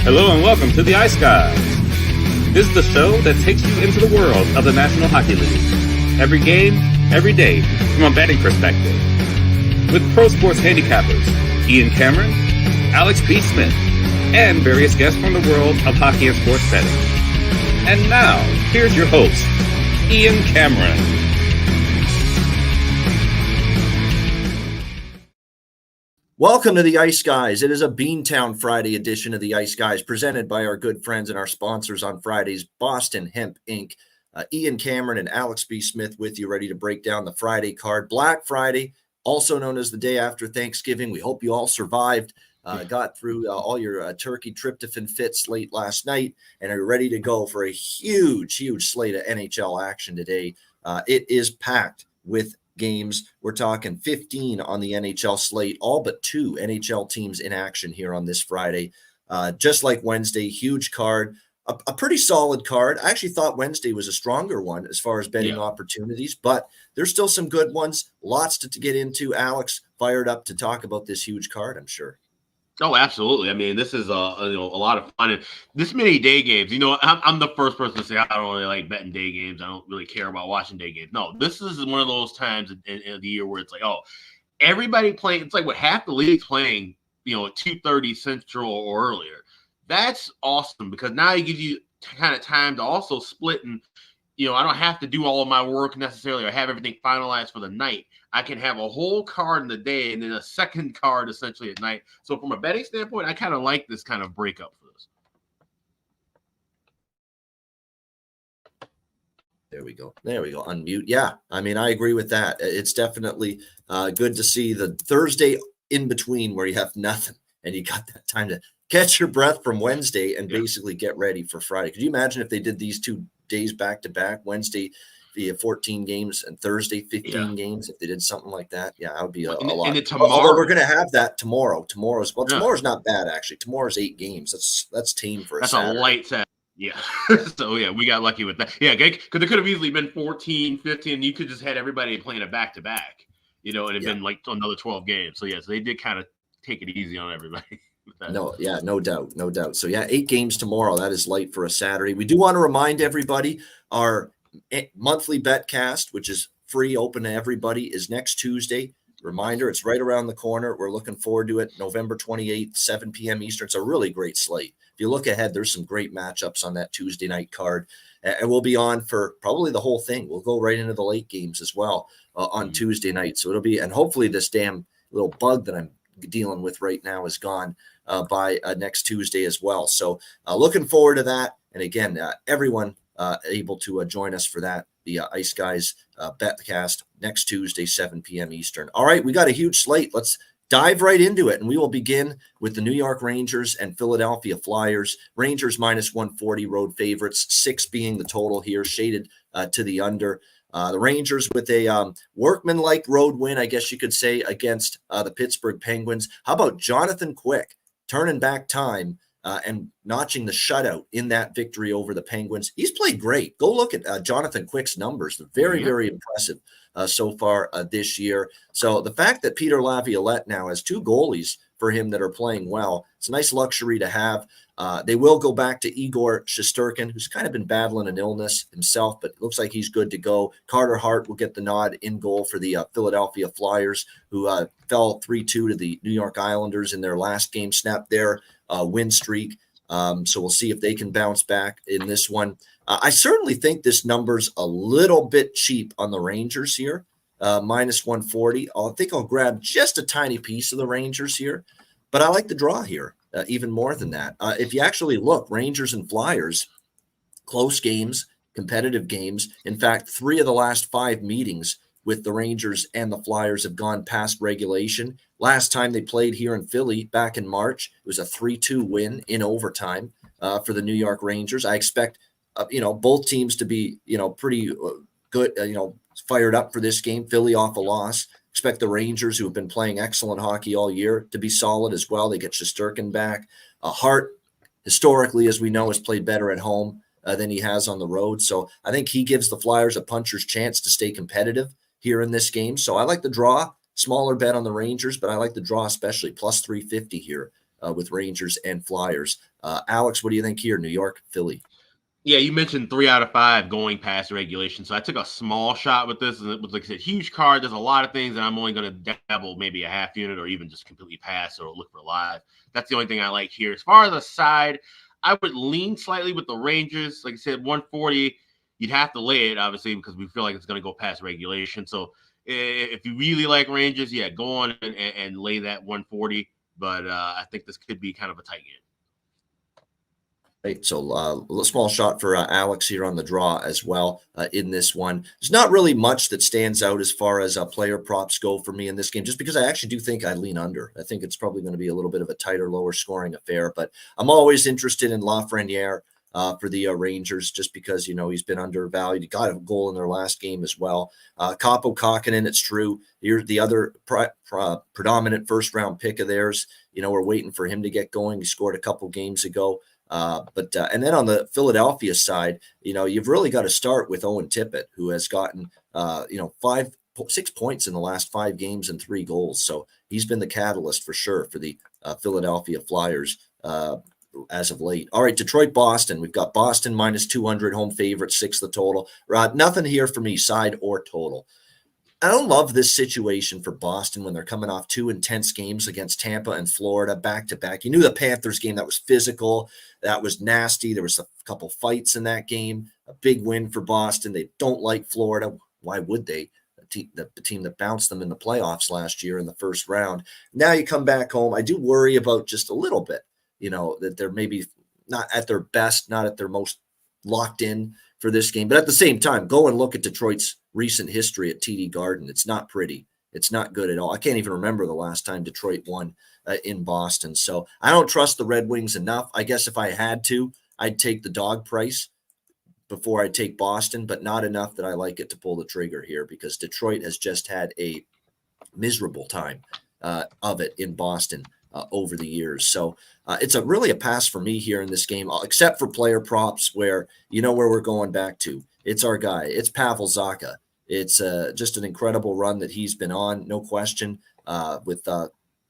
Hello and welcome to the Ice Guys. This is the show that takes you into the world of the National Hockey League. Every game, every day, from a betting perspective. With pro sports handicappers, Ian Cameron, Alex B. Smith, and various guests from the world of hockey and sports betting. And now, here's your host, Ian Cameron. Welcome to the Ice Guys. It is a Beantown Friday edition of the Ice Guys, presented by our good friends and our sponsors on Fridays, Boston Hemp Inc. Ian Cameron and Alex B. Smith with you, ready to break down the Friday card. Black Friday, also known as the day after Thanksgiving. We hope you all survived, got through all your turkey tryptophan fits late last night, and are ready to go for a huge slate of NHL action today. It is packed with games. We're talking 15 on the NHL slate, all but 2 NHL teams in action here on this Friday. Just like Wednesday, huge card, a pretty solid card. I actually thought Wednesday was a stronger one as far as betting opportunities, but there's still some good ones. Lots to get into. Alex, fired up to talk about this huge card, I'm sure. Oh, absolutely. I mean, this is a lot of fun. And this many day games, I'm the first person to say I don't really like betting day games. I don't really care about watching day games. No, this is one of those times in the year where it's like, everybody playing. It's like what half the league's playing, at 2:30 Central or earlier. That's awesome because now it gives you kind of time to also split and, I don't have to do all of my work necessarily or have everything finalized for the night. I can have a whole card in the day and then a second card essentially at night. So from a betting standpoint, I kind of like this kind of breakup for this. There we go. Unmute. Yeah, I mean, I agree with that. It's definitely good to see the Thursday in between where you have nothing and you got that time to catch your breath from Wednesday and basically get ready for Friday. Could you imagine if they did these 2 days back to back, Wednesday via 14 games and Thursday 15 games? If they did something like that, that would be a lot. And tomorrow, although we're going to have that tomorrow. Tomorrow's not bad actually. Tomorrow's 8 games. That's tame for a Saturday. A light set. Yeah. So we got lucky with that. Yeah, because it could have easily been 14, 15. You could just had everybody playing a back to back. And it'd been like another 12 games. So so they did kind of take it easy on everybody. No doubt. So 8 games tomorrow. That is light for a Saturday. We do want to remind everybody our monthly betcast, which is free, open to everybody, is next Tuesday. Reminder, it's right around the corner. We're looking forward to it. November 28th, 7 p.m. Eastern. It's a really great slate. If you look ahead, there's some great matchups on that Tuesday night card. And we'll be on for probably the whole thing. We'll go right into the late games as well on Tuesday night. So it'll be, and hopefully this damn little bug that I'm dealing with right now is gone by next Tuesday as well. So looking forward to that. And again, everyone able to join us for that, the Ice Guys betcast next Tuesday, 7 p.m. Eastern. All right, we got a huge slate. Let's dive right into it. And we will begin with the New York Rangers and Philadelphia Flyers. Rangers minus 140 road favorites, 6 being the total here, shaded to the under. The Rangers with a workmanlike road win, I guess you could say, against the Pittsburgh Penguins. How about Jonathan Quick turning back time and notching the shutout in that victory over the Penguins? He's played great. Go look at Jonathan Quick's numbers. They're very, very impressive so far this year. So the fact that Peter Laviolette now has 2 goalies for him that are playing well, it's a nice luxury to have. They will go back to Igor Shesterkin, who's kind of been battling an illness himself, but it looks like he's good to go. Carter Hart will get the nod in goal for the Philadelphia Flyers, who fell 3-2 to the New York Islanders in their last game, snapped their win streak. So we'll see if they can bounce back in this one. I certainly think this number's a little bit cheap on the Rangers here, minus 140. I think I'll grab just a tiny piece of the Rangers here, but I like the draw here. Even more than that. If you actually look, Rangers and Flyers, close games, competitive games. In fact, 3 of the last 5 meetings with the Rangers and the Flyers have gone past regulation. Last time they played here in Philly back in March, it was a 3-2 win in overtime for the New York Rangers. I expect, both teams to be, pretty good, fired up for this game. Philly off a loss. Expect the Rangers, who have been playing excellent hockey all year, to be solid as well. They get Shesterkin back. Hart, historically, as we know, has played better at home than he has on the road. So I think he gives the Flyers a puncher's chance to stay competitive here in this game. So I like the draw. Smaller bet on the Rangers, but I like the draw especially, plus 350 here with Rangers and Flyers. Alex, what do you think here? New York, Philly? Yeah, you mentioned 3 out of 5 going past regulation. So I took a small shot with this, and it was, like I said, huge card. There's a lot of things that I'm only going to dabble maybe a half unit or even just completely pass or look for live. That's the only thing I like here. As far as the side, I would lean slightly with the Rangers. Like I said, 140, you'd have to lay it, obviously, because we feel like it's going to go past regulation. So if you really like Rangers, yeah, go on and lay that 140. But I think this could be kind of a tight game. Right, so a small shot for Alex here on the draw as well in this one. There's not really much that stands out as far as player props go for me in this game, just because I actually do think I lean under. I think it's probably going to be a little bit of a tighter, lower scoring affair, but I'm always interested in Lafreniere for the Rangers, just because, he's been undervalued. He got a goal in their last game as well. Kaapo Kakkonen, it's true. You're the other predominant first-round pick of theirs. We're waiting for him to get going. He scored a couple games ago. And then on the Philadelphia side, you've really got to start with Owen Tippett, who has gotten, 6 points in the last 5 games and 3 goals. So he's been the catalyst for sure for the Philadelphia Flyers as of late. All right, Detroit, Boston. We've got Boston minus 200, home favorite, 6 the total. Nothing here for me, side or total. I don't love this situation for Boston when they're coming off 2 intense games against Tampa and Florida back-to-back. You knew the Panthers game, that was physical, that was nasty. There was a couple fights in that game. A big win for Boston. They don't like Florida. Why would they? The team that bounced them in the playoffs last year in the first round. Now you come back home. I do worry about just a little bit, that they're maybe not at their best, not at their most locked in for this game. But at the same time, go and look at Detroit's recent history at TD Garden. It's not pretty. It's not good at all. I can't even remember the last time Detroit won in Boston. So I don't trust the Red Wings enough. I guess if I had to, I'd take the dog price before I take Boston, but not enough that I like it to pull the trigger here, because Detroit has just had a miserable time of it in Boston over the years. So it's really a pass for me here in this game, except for player props where where we're going back to. It's our guy. It's Pavel Zacha. It's just an incredible run that he's been on, no question, with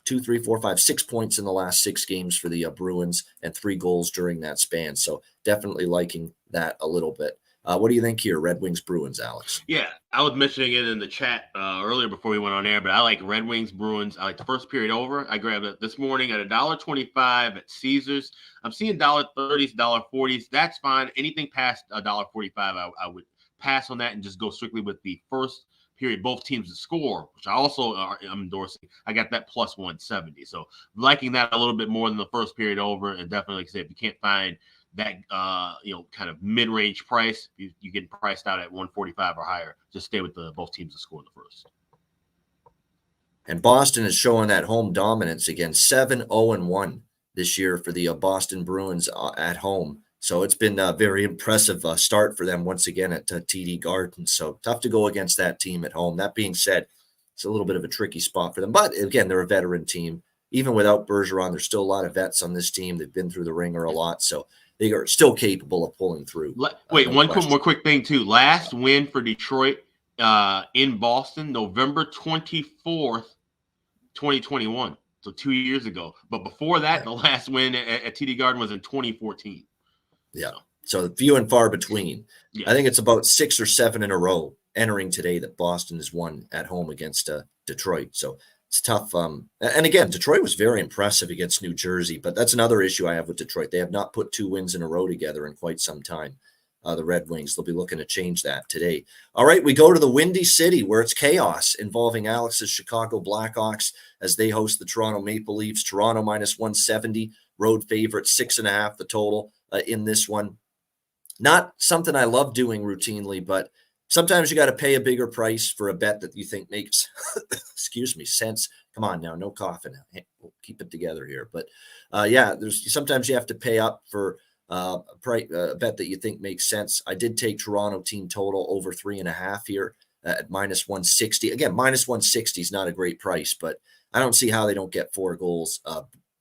2, 3, 4, 5, 6 points in the last 6 games for the Bruins and 3 goals during that span. So definitely liking that a little bit. What do you think here, Red Wings, Bruins, Alex? Yeah, I was mentioning it in the chat earlier before we went on air, but I like Red Wings, Bruins. I like the first period over. I grabbed it this morning at $1.25 at Caesars. I'm seeing $1.30s, $1.40s. That's fine. Anything past $1.45, I would pass on that and just go strictly with the first period, both teams to score, which I also am endorsing. I got that plus 170. So liking that a little bit more than the first period over. And definitely, like I said, if you can't find that kind of mid-range price, you get priced out at 145 or higher, just stay with both teams to score in the first. And Boston is showing that home dominance again, 7-0-1 this year for the Boston Bruins at home. So it's been a very impressive start for them once again at TD Garden. So tough to go against that team at home. That being said, it's a little bit of a tricky spot for them. But again, they're a veteran team. Even without Bergeron, there's still a lot of vets on this team. They've been through the ringer a lot. So they are still capable of pulling through. Wait, one more quick thing, too. Last win for Detroit in Boston, November 24th, 2021. So 2 years ago. But before that, the last win at TD Garden was in 2014. Yeah. So few and far between. Yeah. I think it's about 6 or 7 in a row entering today that Boston has won at home against Detroit. So it's tough. And again, Detroit was very impressive against New Jersey, but that's another issue I have with Detroit. They have not put 2 wins in a row together in quite some time. The Red Wings, they'll be looking to change that today. All right, we go to the Windy City where it's chaos involving Alex's Chicago Blackhawks as they host the Toronto Maple Leafs. Toronto minus 170, road favorite, 6.5 the total in this one. Not something I love doing routinely, but sometimes you got to pay a bigger price for a bet that you think makes, sense. Come on now, no coughing. We'll keep it together here. But sometimes you have to pay up for a bet that you think makes sense. I did take Toronto team total over 3.5 here at minus 160. Again, minus 160 is not a great price, but I don't see how they don't get 4 goals.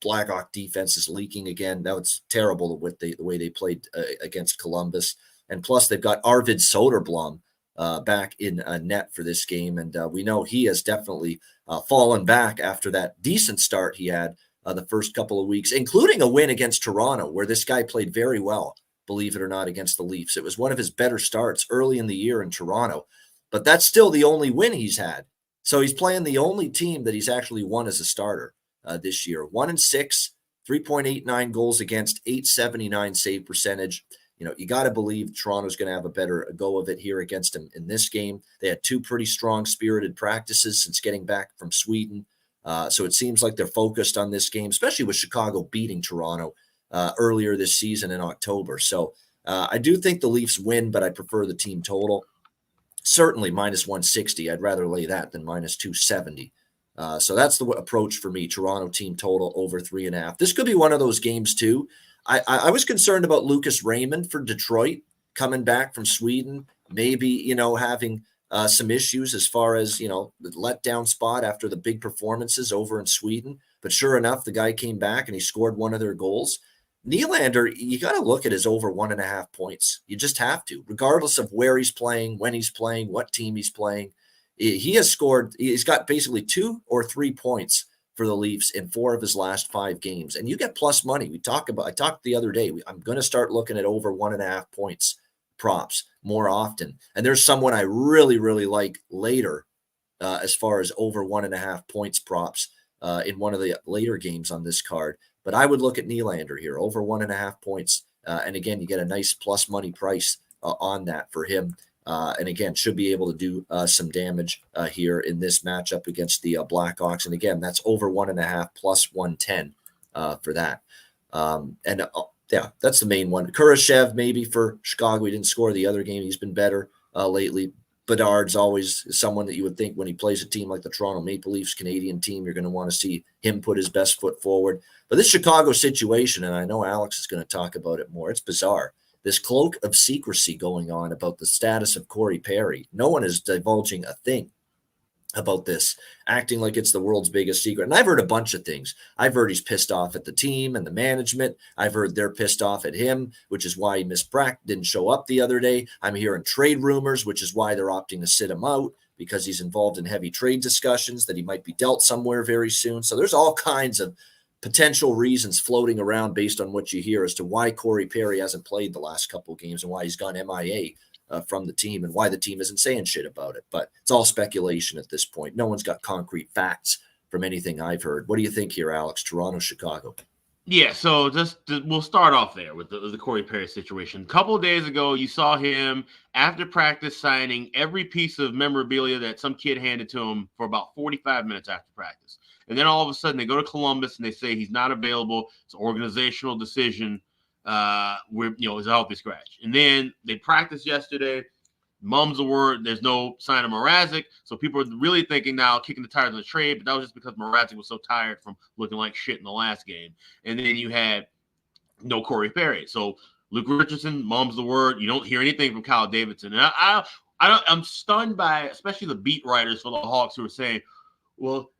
Blackhawk defense is leaking again. That was terrible with the way they played against Columbus. And plus, they've got Arvid Soderblom back in net for this game. And we know he has definitely fallen back after that decent start he had the first couple of weeks, including a win against Toronto, where this guy played very well, believe it or not, against the Leafs. It was one of his better starts early in the year in Toronto, but that's still the only win he's had. So he's playing the only team that he's actually won as a starter this year. 1-6, 3.89 goals against, 879 save percentage. You got to believe Toronto's going to have a better go of it here against him in this game. They had two pretty strong spirited practices since getting back from Sweden. So it seems like they're focused on this game, especially with Chicago beating Toronto earlier this season in October. So I do think the Leafs win, but I prefer the team total. Certainly minus 160. I'd rather lay that than minus 270. So that's the approach for me. Toronto team total over 3.5. This could be one of those games too. I was concerned about Lucas Raymond for Detroit coming back from Sweden, maybe, having some issues as far as, the letdown spot after the big performances over in Sweden. But sure enough, the guy came back and he scored one of their goals. Nylander, you got to look at his over 1.5 points. You just have to, regardless of where he's playing, when he's playing, what team he's playing. He's got basically 2 or 3 points for the Leafs in 4 of his last 5 games. And you get plus money. I talked the other day. I'm going to start looking at over 1.5 points props more often. And there's someone I really, really like later as far as over 1.5 points props in one of the later games on this card. But I would look at Nylander here, over 1.5 points. And again, you get a nice plus money price on that for him. And again, should be able to do some damage here in this matchup against the Blackhawks. And again, that's over 1.5 plus 110 for that. Yeah, that's the main one. Kurashev maybe for Chicago. He didn't score the other game. He's been better lately. Bedard's always someone that you would think when he plays a team like the Toronto Maple Leafs, Canadian team, you're going to want to see him put his best foot forward. But this Chicago situation, and I know Alex is going to talk about it more, it's bizarre. This cloak of secrecy going on about the status of Corey Perry. No one is divulging a thing about this, acting like it's the world's biggest secret. And I've heard a bunch of things. I've heard he's pissed off at the team and the management. I've heard they're pissed off at him, which is why he missed practice, didn't show up the other day. I'm hearing trade rumors, which is why they're opting to sit him out because he's involved in heavy trade discussions, that he might be dealt somewhere very soon. So there's all kinds of potential reasons floating around based on what you hear as to why Corey Perry hasn't played the last couple of games and why he's gone MIA from the team and why the team isn't saying shit about it. But it's all speculation at this point. No one's got concrete facts from anything I've heard. What do you think here, Alex? Toronto, Chicago? Yeah, so we'll start off there with the Corey Perry situation. A couple of days ago, you saw him after practice signing every piece of memorabilia that some kid handed to him for about 45 minutes after practice. And then all of a sudden they go to Columbus and they say he's not available. It's an organizational decision. It's a healthy scratch. And then they practiced yesterday. Mum's the word. There's no sign of Mrazek. So people are really thinking now, kicking the tires on the trade, but that was just because Mrazek was so tired from looking like shit in the last game. And then you had no Corey Perry. So Luke Richardson, mum's the word. You don't hear anything from Kyle Davidson. And I'm stunned by, especially the beat writers for the Hawks who are saying, well,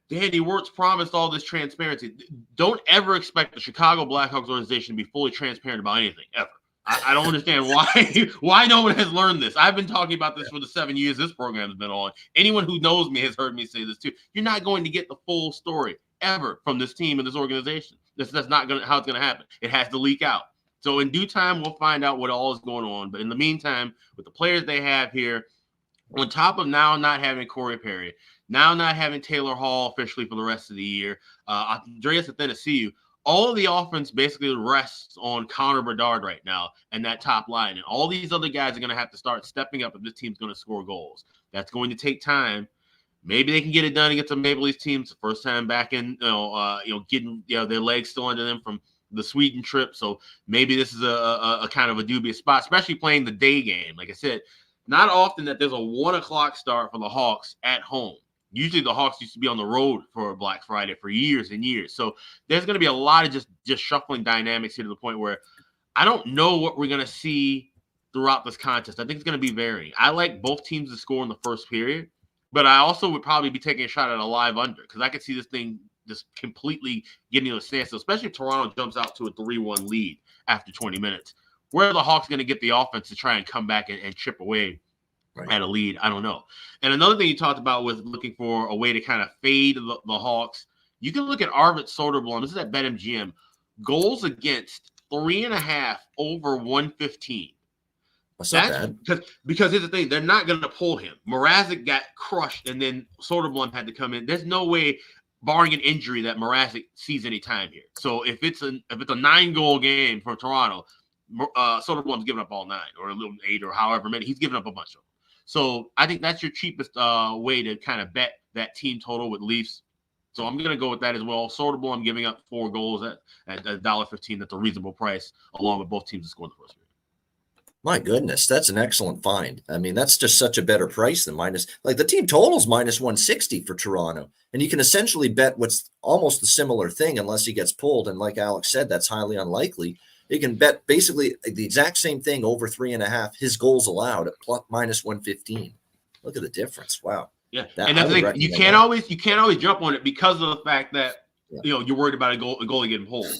Danny Wirtz promised all this transparency. Don't ever expect the Chicago Blackhawks organization to be fully transparent about anything, ever. I don't understand why no one has learned this. I've been talking about this for the 7 years this program has been on. Anyone who knows me has heard me say this too. You're not going to get the full story ever from this team and this organization. That's not how it's going to happen. It has to leak out. So in due time, we'll find out what all is going on. But in the meantime, with the players they have here, on top of now not having Corey Perry, now not having Taylor Hall officially for the rest of the year, Andreas Athanasiou, all of the offense basically rests on Connor Bedard right now and that top line. And all these other guys are going to have to start stepping up if this team's going to score goals. That's going to take time. Maybe they can get it done against the Maple Leafs teams the first time back in, getting their legs still under them from the Sweden trip. So maybe this is a kind of a dubious spot, especially playing the day game. Like I said, not often that there's a 1 o'clock start for the Hawks at home. Usually the Hawks used to be on the road for Black Friday for years and years. So there's going to be a lot of just shuffling dynamics here to the point where I don't know what we're going to see throughout this contest. I think it's going to be varying. I like both teams to score in the first period, but I also would probably be taking a shot at a live under because I could see this thing just completely getting to a standstill, especially if Toronto jumps out to a 3-1 lead after 20 minutes. Where are the Hawks going to get the offense to try and come back and chip away at a lead? I don't know. And another thing you talked about was looking for a way to kind of fade the Hawks. You can look at Arvid Soderblom. This is at BetMGM. Goals against 3.5 over 115. That's not bad. Because here's the thing, they're not going to pull him. Mrazek got crushed, and then Soderblom had to come in. There's no way, barring an injury, that Mrazek sees any time here. So if it's a 9-goal game for Toronto, Soderblom's giving up all 9 or a little 8 or however many. He's giving up a bunch of them. So I think that's your cheapest way to kind of bet that team total with Leafs. So I'm going to go with that as well. Soderblom giving up 4 goals at $1.15. That's a reasonable price, along with both teams to score in the first period. My goodness, that's an excellent find. I mean, that's just such a better price than the team total's minus 160 for Toronto. And you can essentially bet what's almost a similar thing unless he gets pulled. And like Alex said, that's highly unlikely. You can bet basically the exact same thing over 3.5, his goals allowed at minus 115. Look at the difference. Wow. Yeah. And that's the thing. You can't always jump on it because of the fact that, you're worried about a goalie getting pulled.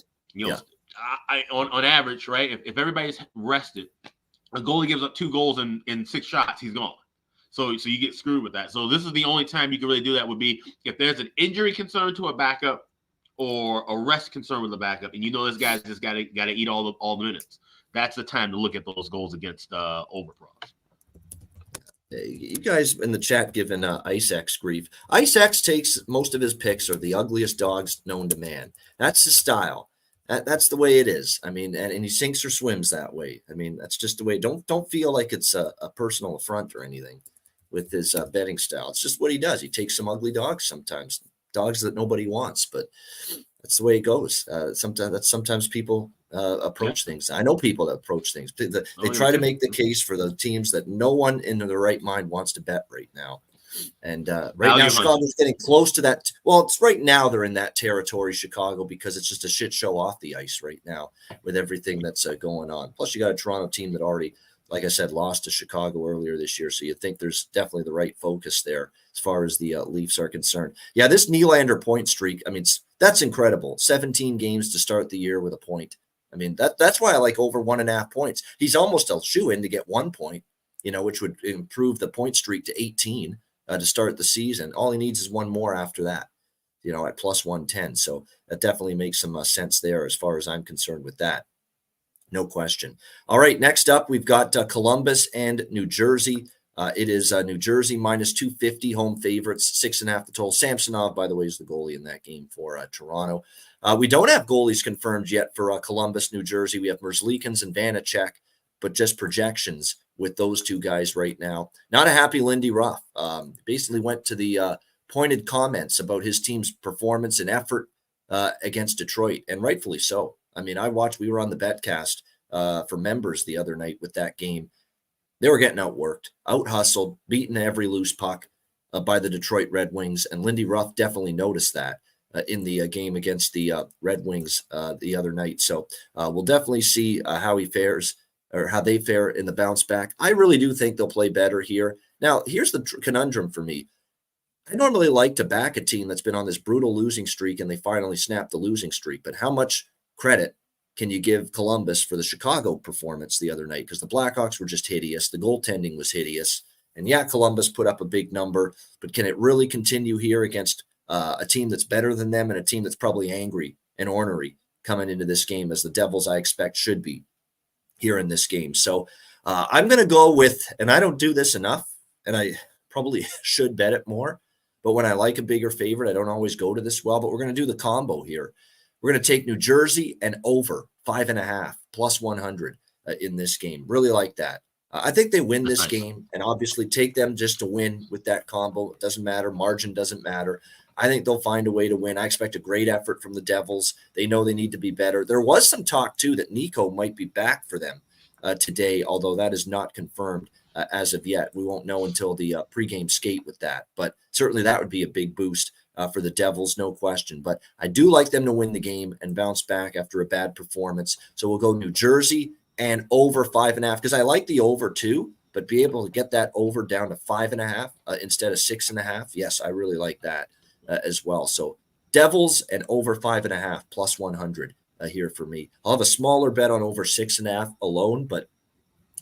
On average, right? If everybody's rested, a goalie gives up 2 goals in 6 shots, he's gone. So you get screwed with that. So this is the only time you can really do that would be if there's an injury concern to a backup or a rest concern with the backup, and this guy's just got to eat all the minutes. That's the time to look at those goals against overprops. You guys in the chat giving Ice X grief. Ice X takes most of his picks are the ugliest dogs known to man. That's his style. That's the way it is. I mean, and he sinks or swims that way. I mean, that's just the way. Don't feel like it's a personal affront or anything with his betting style. It's just what he does. He takes some ugly dogs sometimes, dogs that nobody wants, but that's the way it goes. Sometimes people approach things. I know people that approach things. They try to make the case for the teams that no one in their right mind wants to bet right now. And right now, Chicago's getting close to that. Well, it's right now they're in that territory, Chicago, because it's just a shit show off the ice right now with everything that's going on. Plus, you got a Toronto team that already, like I said, lost to Chicago earlier this year. So you think there's definitely the right focus there as far as the Leafs are concerned. Yeah, this Nylander point streak, I mean, that's incredible. 17 games to start the year with a point. I mean, that's why I like over 1.5 points. He's almost a shoe-in to get 1 point, which would improve the point streak to 18. To start the season. All he needs is 1 more after that, at plus 110. So that definitely makes some sense there as far as I'm concerned with that. No question. All right, next up, we've got Columbus and New Jersey. It is New Jersey minus 250 home favorites, 6.5 the total. Samsonov, by the way, is the goalie in that game for Toronto. We don't have goalies confirmed yet for Columbus, New Jersey. We have Merzlikins and Vanacek, but just projections with those 2 guys right now. Not a happy Lindy Ruff. Basically went to the pointed comments about his team's performance and effort against Detroit, and rightfully so. I mean, we were on the betcast for members the other night with that game. They were getting outworked, out-hustled, beaten every loose puck by the Detroit Red Wings, and Lindy Ruff definitely noticed that in the game against the Red Wings the other night. So we'll definitely see how he fares, or how they fare in the bounce back. I really do think they'll play better here. Now, here's the conundrum for me. I normally like to back a team that's been on this brutal losing streak and they finally snapped the losing streak. But how much credit can you give Columbus for the Chicago performance the other night? Because the Blackhawks were just hideous. The goaltending was hideous. And yeah, Columbus put up a big number, but can it really continue here against a team that's better than them and a team that's probably angry and ornery coming into this game, as the Devils, I expect, should be here in this game? So I'm going to go with, and I don't do this enough, and I probably should bet it more, but when I like a bigger favorite, I don't always go to this well, but we're going to do the combo here. We're going to take New Jersey and over 5.5 plus 100 in this game. Really like that. I think they win this game, and obviously take them just to win with that combo. It doesn't matter. Margin doesn't matter. I think they'll find a way to win. I expect a great effort from the Devils. They know they need to be better. There was some talk, too, that Nico might be back for them today, although that is not confirmed as of yet. We won't know until the pregame skate with that. But certainly that would be a big boost for the Devils, no question. But I do like them to win the game and bounce back after a bad performance. So we'll go New Jersey and over 5.5, because I like the over, too. But be able to get that over down to 5.5 instead of 6.5. Yes, I really like that as well. So Devils and over 5.5 plus 100 here for me. I'll have a smaller bet on over 6.5 alone, but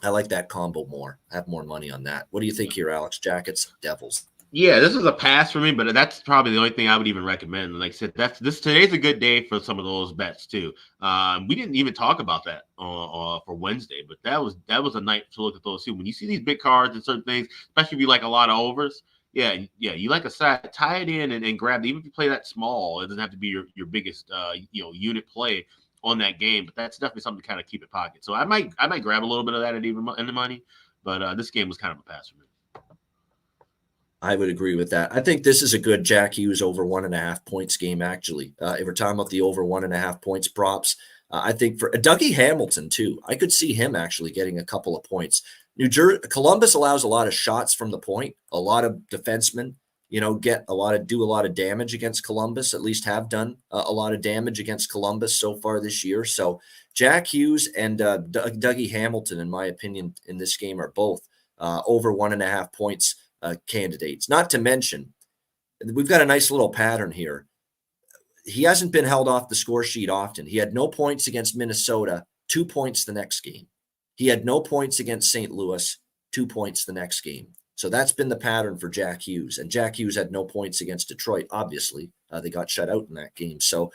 I like that combo more. I have more money on that. What do you think here, Alex? Jackets, Devils. Yeah, this is a pass for me, but that's probably the only thing I would even recommend. Like I said, today's a good day for some of those bets too. We didn't even talk about that for Wednesday, but that was a night to look at those too. When you see these big cards and certain things, especially if you like a lot of overs, yeah, you like a side, tie it in and grab it. Even if you play that small, it doesn't have to be your biggest unit play on that game, but that's definitely something to kind of keep in pocket. So I might grab a little bit of that at even in the money, but this game was kind of a pass for me. I would agree with that. I think this is a good Jack Hughes over 1.5 points game, actually. If we're talking about the over 1.5 points props, I think for Dougie Hamilton, too, I could see him actually getting a couple of points. Columbus allows a lot of shots from the point. A lot of defensemen, do a lot of damage against Columbus, at least have done a lot of damage against Columbus so far this year. So Jack Hughes and Dougie Hamilton, in my opinion, in this game are both over 1.5 points candidates. Not to mention, we've got a nice little pattern here. He hasn't been held off the score sheet often. He had no points against Minnesota, 2 points the next game. He had no points against St. Louis, 2 points the next game. So that's been the pattern for Jack Hughes. And Jack Hughes had no points against Detroit, obviously. They got shut out in that game. So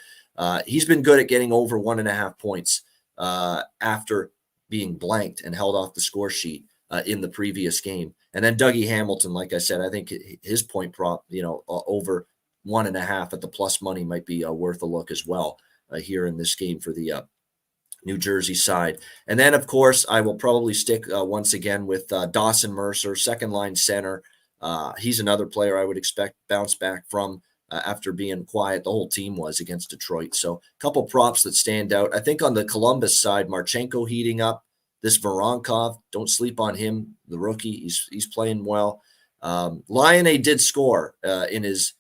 he's been good at getting over 1.5 points after being blanked and held off the score sheet in the previous game. And then Dougie Hamilton, like I said, I think his point prop, over 1.5 at the plus money might be worth a look as well here in this game for the New Jersey side. And then, of course, I will probably stick once again with Dawson Mercer, second line center. He's another player I would expect bounce back from after being quiet. The whole team was against Detroit. So a couple props that stand out. I think on the Columbus side, Marchenko heating up. This Voronkov, don't sleep on him, the rookie. He's playing well. Lionel did score in his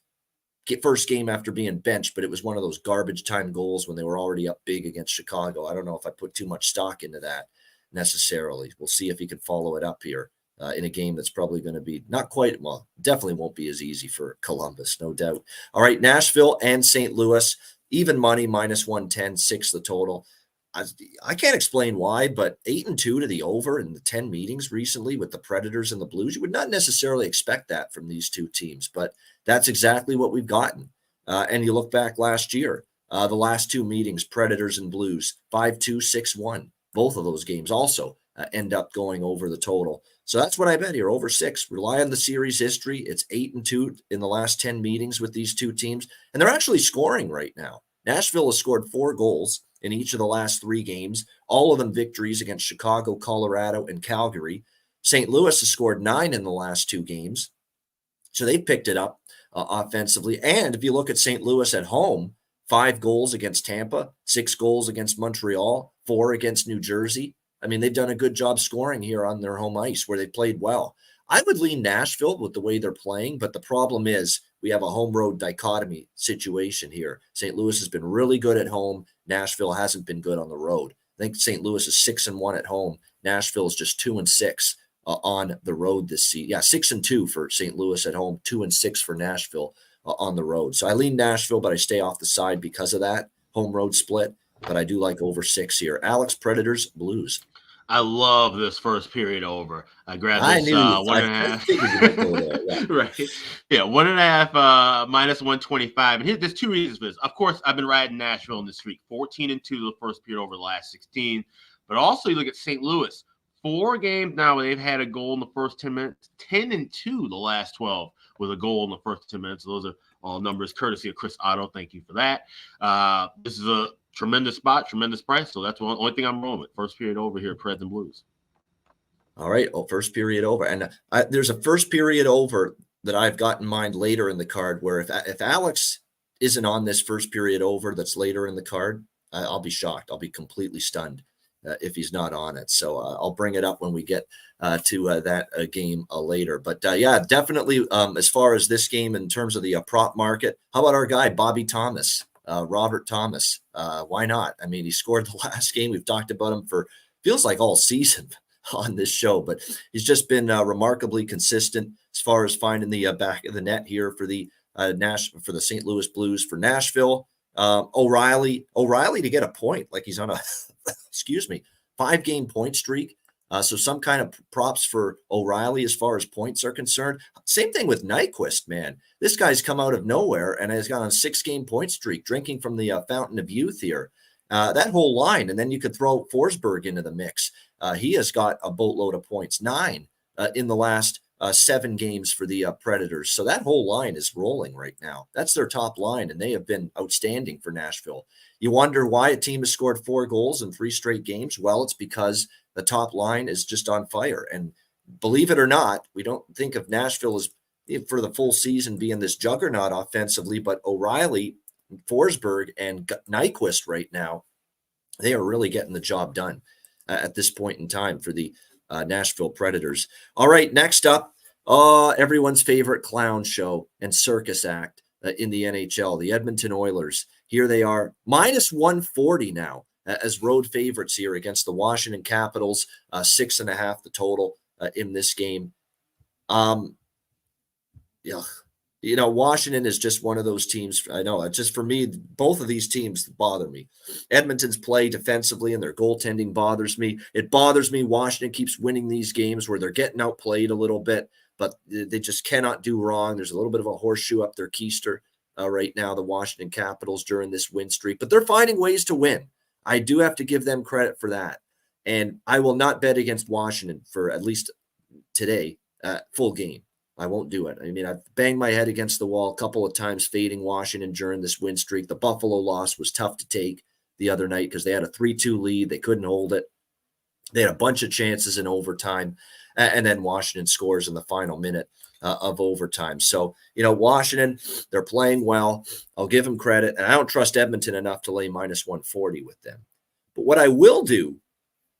first game after being benched, but it was one of those garbage time goals when they were already up big against Chicago. I don't know if I put too much stock into that necessarily. We'll see if he can follow it up here in a game that's probably going to be not quite, well, definitely won't be as easy for Columbus, no doubt. All right, Nashville and St. Louis, even money, -110, 6 the total. I can't explain why, but 8-2 to the over in the 10 meetings recently with the Predators and the Blues. You would not necessarily expect that from these two teams, but that's exactly what we've gotten. And you look back last year, the last two meetings, Predators and Blues, 5-2, 6-1. Both of those games also end up going over the total. So that's what I bet here, over 6. Rely on the series history. It's 8-2 in the last 10 meetings with these two teams, and they're actually scoring right now. Nashville has scored 4 goals in each of the last 3 games, all of them victories against Chicago, Colorado, and Calgary. St. Louis has scored 9 in the last 2 games. So they picked it up offensively. And if you look at St. Louis at home, 5 goals against Tampa, 6 goals against Montreal, 4 against New Jersey. I mean, they've done a good job scoring here on their home ice where they played well. I would lean Nashville with the way they're playing, but the problem is we have a home road dichotomy situation here. St. Louis has been really good at home. Nashville hasn't been good on the road. I think St. Louis is 6-1 at home. Nashville is just 2-6 on the road this season. Yeah, 6-2 for St. Louis at home, 2-6 for Nashville on the road. So I lean Nashville, but I stay off the side because of that home road split. But I do like over 6 here. Alex, Predators, Blues. I love this first period over. I grabbed this I knew 1.5. Yeah. Right. Yeah, 1.5 -125. And here, there's 2 reasons for this. Of course, I've been riding Nashville in this streak. 14-2 the first period over the last 16. But also, you look at St. Louis. 4 games now where they've had a goal in the first 10 minutes. 10-2 the last 12 with a goal in the first 10 minutes. Those are all numbers courtesy of Chris Otto. Thank you for that. This is a tremendous spot, tremendous price. So that's the only thing I'm rolling with. First period over here, Preds and Blues. All right. Oh, first period over. And there's a first period over that I've got in mind later in the card where if Alex isn't on this first period over that's later in the card, I'll be shocked. I'll be completely stunned if he's not on it. So I'll bring it up when we get to that game later. But yeah, definitely as far as this game in terms of the prop market, how about our guy, Bobby Thomas? Robert Thomas. Why not? I mean, he scored the last game. We've talked about him for feels like all season on this show, but he's just been remarkably consistent as far as finding the back of the net here for the for the St. Louis Blues. For Nashville, O'Reilly to get a point, like he's on a 5-game point streak. So some kind of props for O'Reilly as far as points are concerned. Same thing with Nyquist, man. This guy's come out of nowhere and has gone on a 6-game point streak, drinking from the fountain of youth here. That whole line, and then you could throw Forsberg into the mix. He has got a boatload of points, 9 in the last 7 games for the Predators. So that whole line is rolling right now. That's their top line, and they have been outstanding for Nashville. You wonder why a team has scored 4 goals in 3 straight games? Well, it's because the top line is just on fire. And believe it or not, we don't think of Nashville as for the full season being this juggernaut offensively, but O'Reilly, Forsberg, and Nyquist right now, they are really getting the job done at this point in time for the Nashville Predators. All right, next up, everyone's favorite clown show and circus act in the NHL, the Edmonton Oilers. Here they are, minus 140 now as road favorites here against the Washington Capitals, 6.5 the total in this game. Yeah. You know, Washington is just one of those teams. I know it's just for me, both of these teams bother me. Edmonton's play defensively and their goaltending bothers me. It bothers me. Washington keeps winning these games where they're getting outplayed a little bit, but they just cannot do wrong. There's a little bit of a horseshoe up their keister right now, the Washington Capitals during this win streak, but they're finding ways to win. I do have to give them credit for that. And I will not bet against Washington for at least today, full game. I won't do it. I mean, I've banged my head against the wall a couple of times fading Washington during this win streak. The Buffalo loss was tough to take the other night because they had a 3-2 lead. They couldn't hold it. They had a bunch of chances in overtime, and then Washington scores in the final minute of overtime. So, you know, Washington, they're playing well. I'll give them credit, and I don't trust Edmonton enough to lay minus 140 with them. But what I will do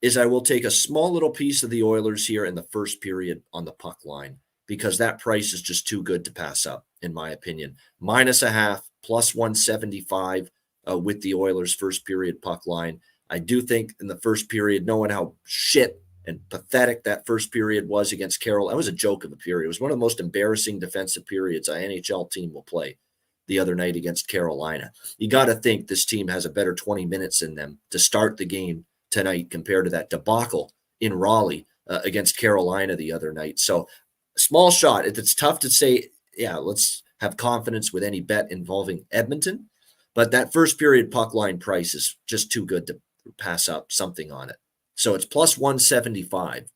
is I will take a small little piece of the Oilers here in the first period on the puck line, because that price is just too good to pass up, in my opinion. -0.5, plus 175 with the Oilers' first period puck line. I do think in the first period, knowing how shit and pathetic that first period was against Carolina, that was a joke of a period. It was one of the most embarrassing defensive periods an NHL team will play the other night against Carolina. You got to think this team has a better 20 minutes in them to start the game tonight compared to that debacle in Raleigh against Carolina the other night. So, small shot. It's tough to say, yeah, let's have confidence with any bet involving Edmonton, but that first period puck line price is just too good to pass up something on it. So it's plus 175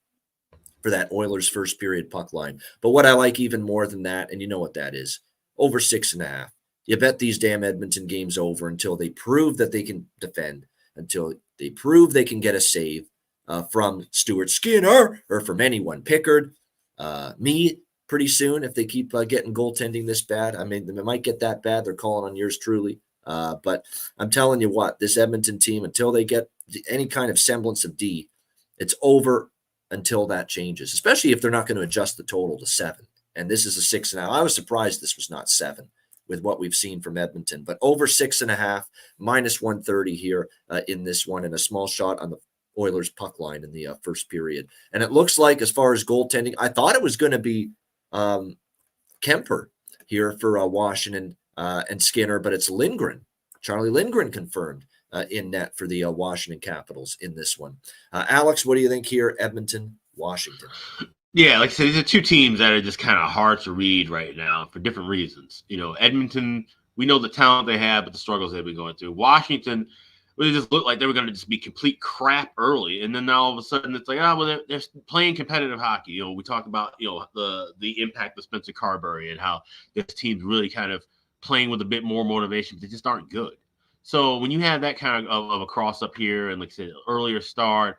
for that Oilers first period puck line. But what I like even more than that, and you know what that is, over 6.5. You bet these damn Edmonton games over until they prove that they can defend, until they prove they can get a save from Stuart Skinner or from anyone, Pickard, me pretty soon if they keep getting goaltending this bad. I mean, they might get that bad. They're calling on yours truly. But I'm telling you what, this Edmonton team, until they get any kind of semblance of D, it's over until that changes, especially if they're not going to adjust the total to 7. And this is a 6.5. I was surprised this was not 7 with what we've seen from Edmonton, but over 6.5, minus 130 here in this one, and a small shot on the Oilers puck line in the first period. And it looks like, as far as goaltending, I thought it was going to be Kemper here for Washington and Skinner, but it's Lindgren. Charlie Lindgren confirmed in net for the Washington Capitals in this one. Alex, what do you think here, Edmonton, Washington? Yeah, like I said, these are two teams that are just kind of hard to read right now for different reasons. You know, Edmonton, we know the talent they have, but the struggles they've been going through. Washington, it just looked like they were going to just be complete crap early, and then now all of a sudden it's like, they're playing competitive hockey. You know, we talked about the impact of Spencer Carberry and how this team's really kind of playing with a bit more motivation, but they just aren't good. So when you have that kind of a cross up here, and like I said, earlier start,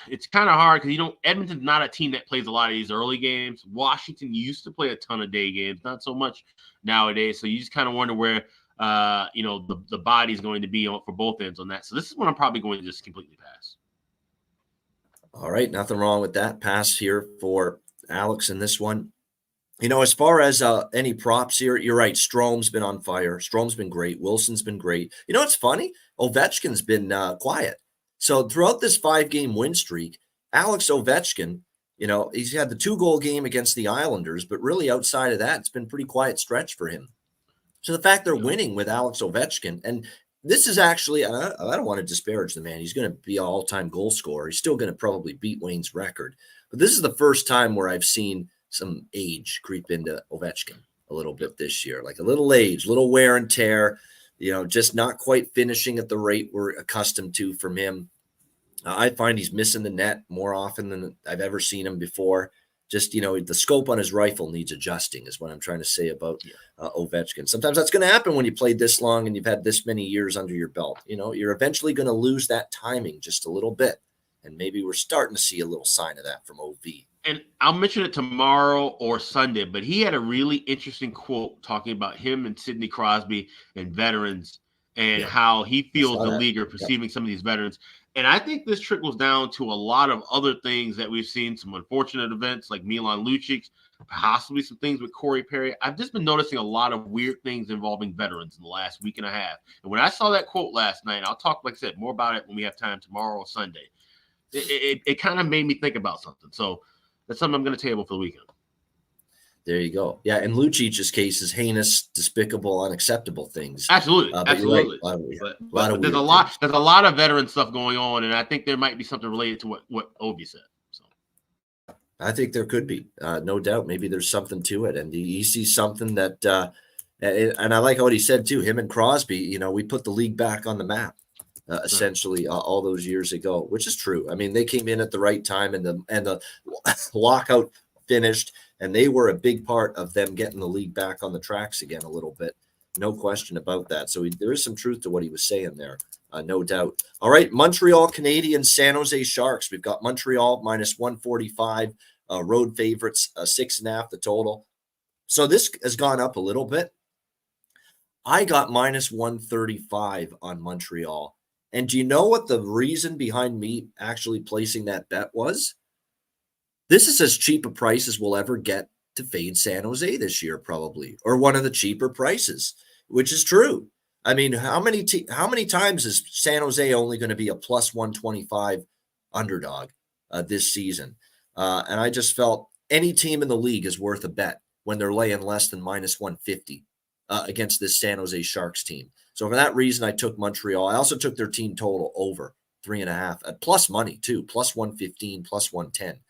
it's kind of hard because Edmonton's not a team that plays a lot of these early games. Washington used to play a ton of day games, not so much nowadays. So you just kind of wonder where the body's going to be for both ends on that. So this is one I'm probably going to just completely pass. All right, nothing wrong with that. Pass here for Alex in this one. You know, as far as any props here, you're right. Strome's been on fire. Strome's been great. Wilson's been great. You know what's funny? Ovechkin's been quiet. So throughout this 5-game win streak, Alex Ovechkin, you know, he's had the 2-goal game against the Islanders, but really outside of that, it's been a pretty quiet stretch for him. So the fact they're winning with Alex Ovechkin, and this is actually, I don't want to disparage the man. He's going to be an all-time goal scorer. He's still going to probably beat Wayne's record. But this is the first time where I've seen some age creep into Ovechkin a little bit this year, like a little age, little wear and tear, just not quite finishing at the rate we're accustomed to from him. I find he's missing the net more often than I've ever seen him before. Just, the scope on his rifle needs adjusting is what I'm trying to say about Ovechkin. Sometimes that's going to happen when you played this long and you've had this many years under your belt. You're eventually going to lose that timing just a little bit. And maybe we're starting to see a little sign of that from OV. And I'll mention it tomorrow or Sunday, but he had a really interesting quote talking about him and Sidney Crosby and veterans and how he feels the league are perceiving some of these veterans. And I think this trickles down to a lot of other things that we've seen, some unfortunate events like Milan Lucic, possibly some things with Corey Perry. I've just been noticing a lot of weird things involving veterans in the last week and a half. And when I saw that quote last night, I'll talk, like I said, more about it when we have time tomorrow or Sunday. It kind of made me think about something. So that's something I'm going to table for the weekend. There you go. Yeah, and Lucic's case is heinous, despicable, unacceptable things. Absolutely, absolutely. Right. But there's a lot of veteran stuff going on, and I think there might be something related to what Obi said. So I think there could be, no doubt. Maybe there's something to it, and he sees something that. And I like what he said too. Him and Crosby, we put the league back on the map, essentially all those years ago, which is true. I mean, they came in at the right time, and the lockout finished. And they were a big part of them getting the league back on the tracks again a little bit. No question about that. So there is some truth to what he was saying there, no doubt. All right, Montreal Canadiens, San Jose Sharks. We've got Montreal minus 145, road favorites, 6.5 the total. So this has gone up a little bit. I got minus 135 on Montreal. And do you know what the reason behind me actually placing that bet was? This is as cheap a price as we'll ever get to fade San Jose this year, probably, or one of the cheaper prices, which is true. I mean, how many times is San Jose only going to be a plus 125 underdog this season? And I just felt any team in the league is worth a bet when they're laying less than minus 150 against this San Jose Sharks team. So for that reason, I took Montreal. I also took their team total over 3.5 at plus money too, plus 115, plus 110.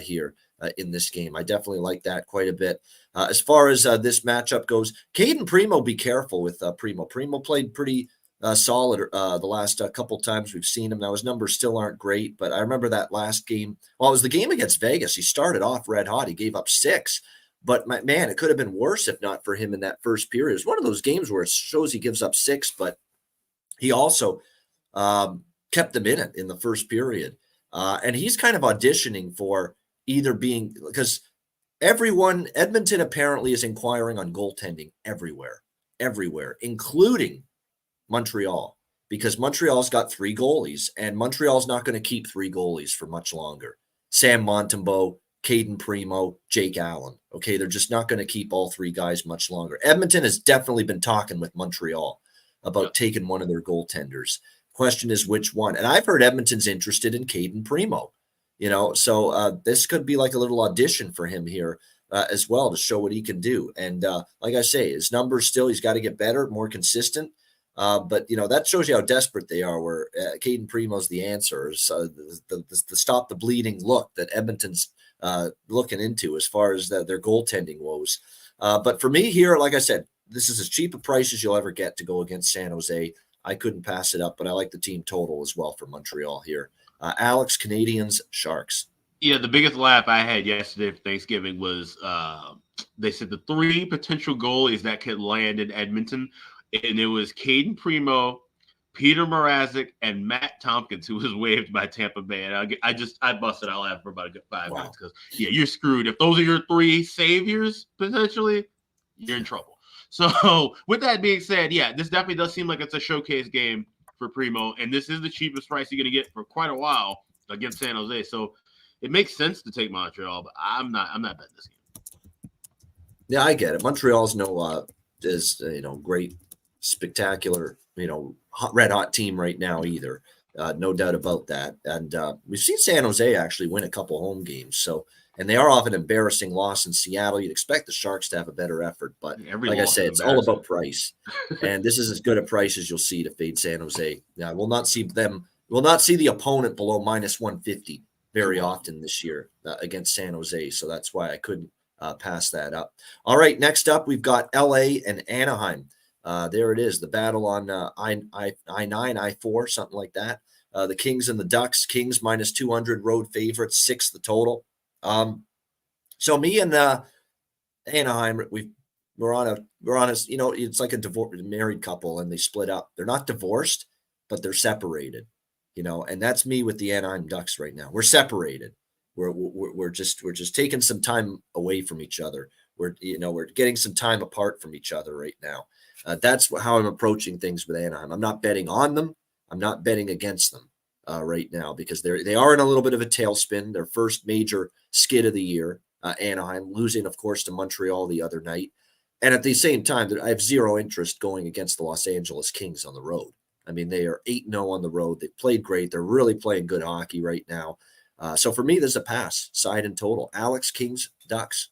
Here in this game. I definitely like that quite a bit. As far as this matchup goes, Caden Primo, be careful with Primo. Primo played pretty solid the last couple times we've seen him. Now, his numbers still aren't great, but I remember that last game. Well, it was the game against Vegas. He started off red hot. He gave up 6. But, man, it could have been worse if not for him in that first period. It's one of those games where it shows he gives up 6, but he also kept them in it in the first period. And he's kind of auditioning for either being, because Edmonton apparently is inquiring on goaltending everywhere, including Montreal, because Montreal's got 3 goalies, and Montreal's not going to keep 3 goalies for much longer. Sam Montembeault, Caden Primo, Jake Allen. Okay, they're just not going to keep all 3 guys much longer. Edmonton has definitely been talking with Montreal about taking one of their goaltenders. Question is which one. And I've heard Edmonton's interested in Caden Primo, so this could be like a little audition for him here as well to show what he can do. And like I say, his numbers still, he's got to get better, more consistent. But, that shows you how desperate they are, where Caden Primo's the answer. So the stop the bleeding look that Edmonton's looking into as far as their goaltending woes. But for me here, like I said, this is as cheap a price as you'll ever get to go against San Jose. I couldn't pass it up, but I like the team total as well for Montreal here. Alex, Canadiens, Sharks. Yeah, the biggest laugh I had yesterday for Thanksgiving was they said the 3 potential goalies that could land in Edmonton, and it was Caden Primo, Peter Mrazek, and Matt Tompkins, who was waived by Tampa Bay. And I busted out laughing for about a good 5 minutes because, you're screwed. If those are your 3 saviors, potentially, you're in trouble. So with that being said, this definitely does seem like it's a showcase game for Primo, and this is the cheapest price you're going to get for quite a while against San Jose. So it makes sense to take Montreal, but I'm not betting this game. Yeah, I get it. Montreal's great, spectacular, red hot team right now either. No doubt about that. And we've seen San Jose actually win a couple home games, so And they are off an embarrassing loss in Seattle. You'd expect the Sharks to have a better effort, but like I said, it's all about price. And this is as good a price as you'll see to fade San Jose. Now, we'll not see the opponent below minus 150 very often this year against San Jose. So that's why I couldn't pass that up. All right, next up, we've got LA and Anaheim. There it is, the battle on I-9, I-4, something like that. The Kings and the Ducks. Kings minus 200 road favorites, 6 the total. So me and Anaheim, we're on a it's like a married couple, and they split up. They're not divorced, but they're separated, and that's me with the Anaheim Ducks right now. We're separated. We're just taking some time away from each other. We're getting some time apart from each other right now. That's how I'm approaching things with Anaheim. I'm not betting on them. I'm not betting against them right now, because they are in a little bit of a tailspin. Their first major skid of the year, Anaheim, losing, of course, to Montreal the other night. And at the same time, I have zero interest going against the Los Angeles Kings on the road. I mean, they are 8-0 on the road. They've played great. They're really playing good hockey right now. So for me, there's a pass, side and total. Alex, Kings, Ducks.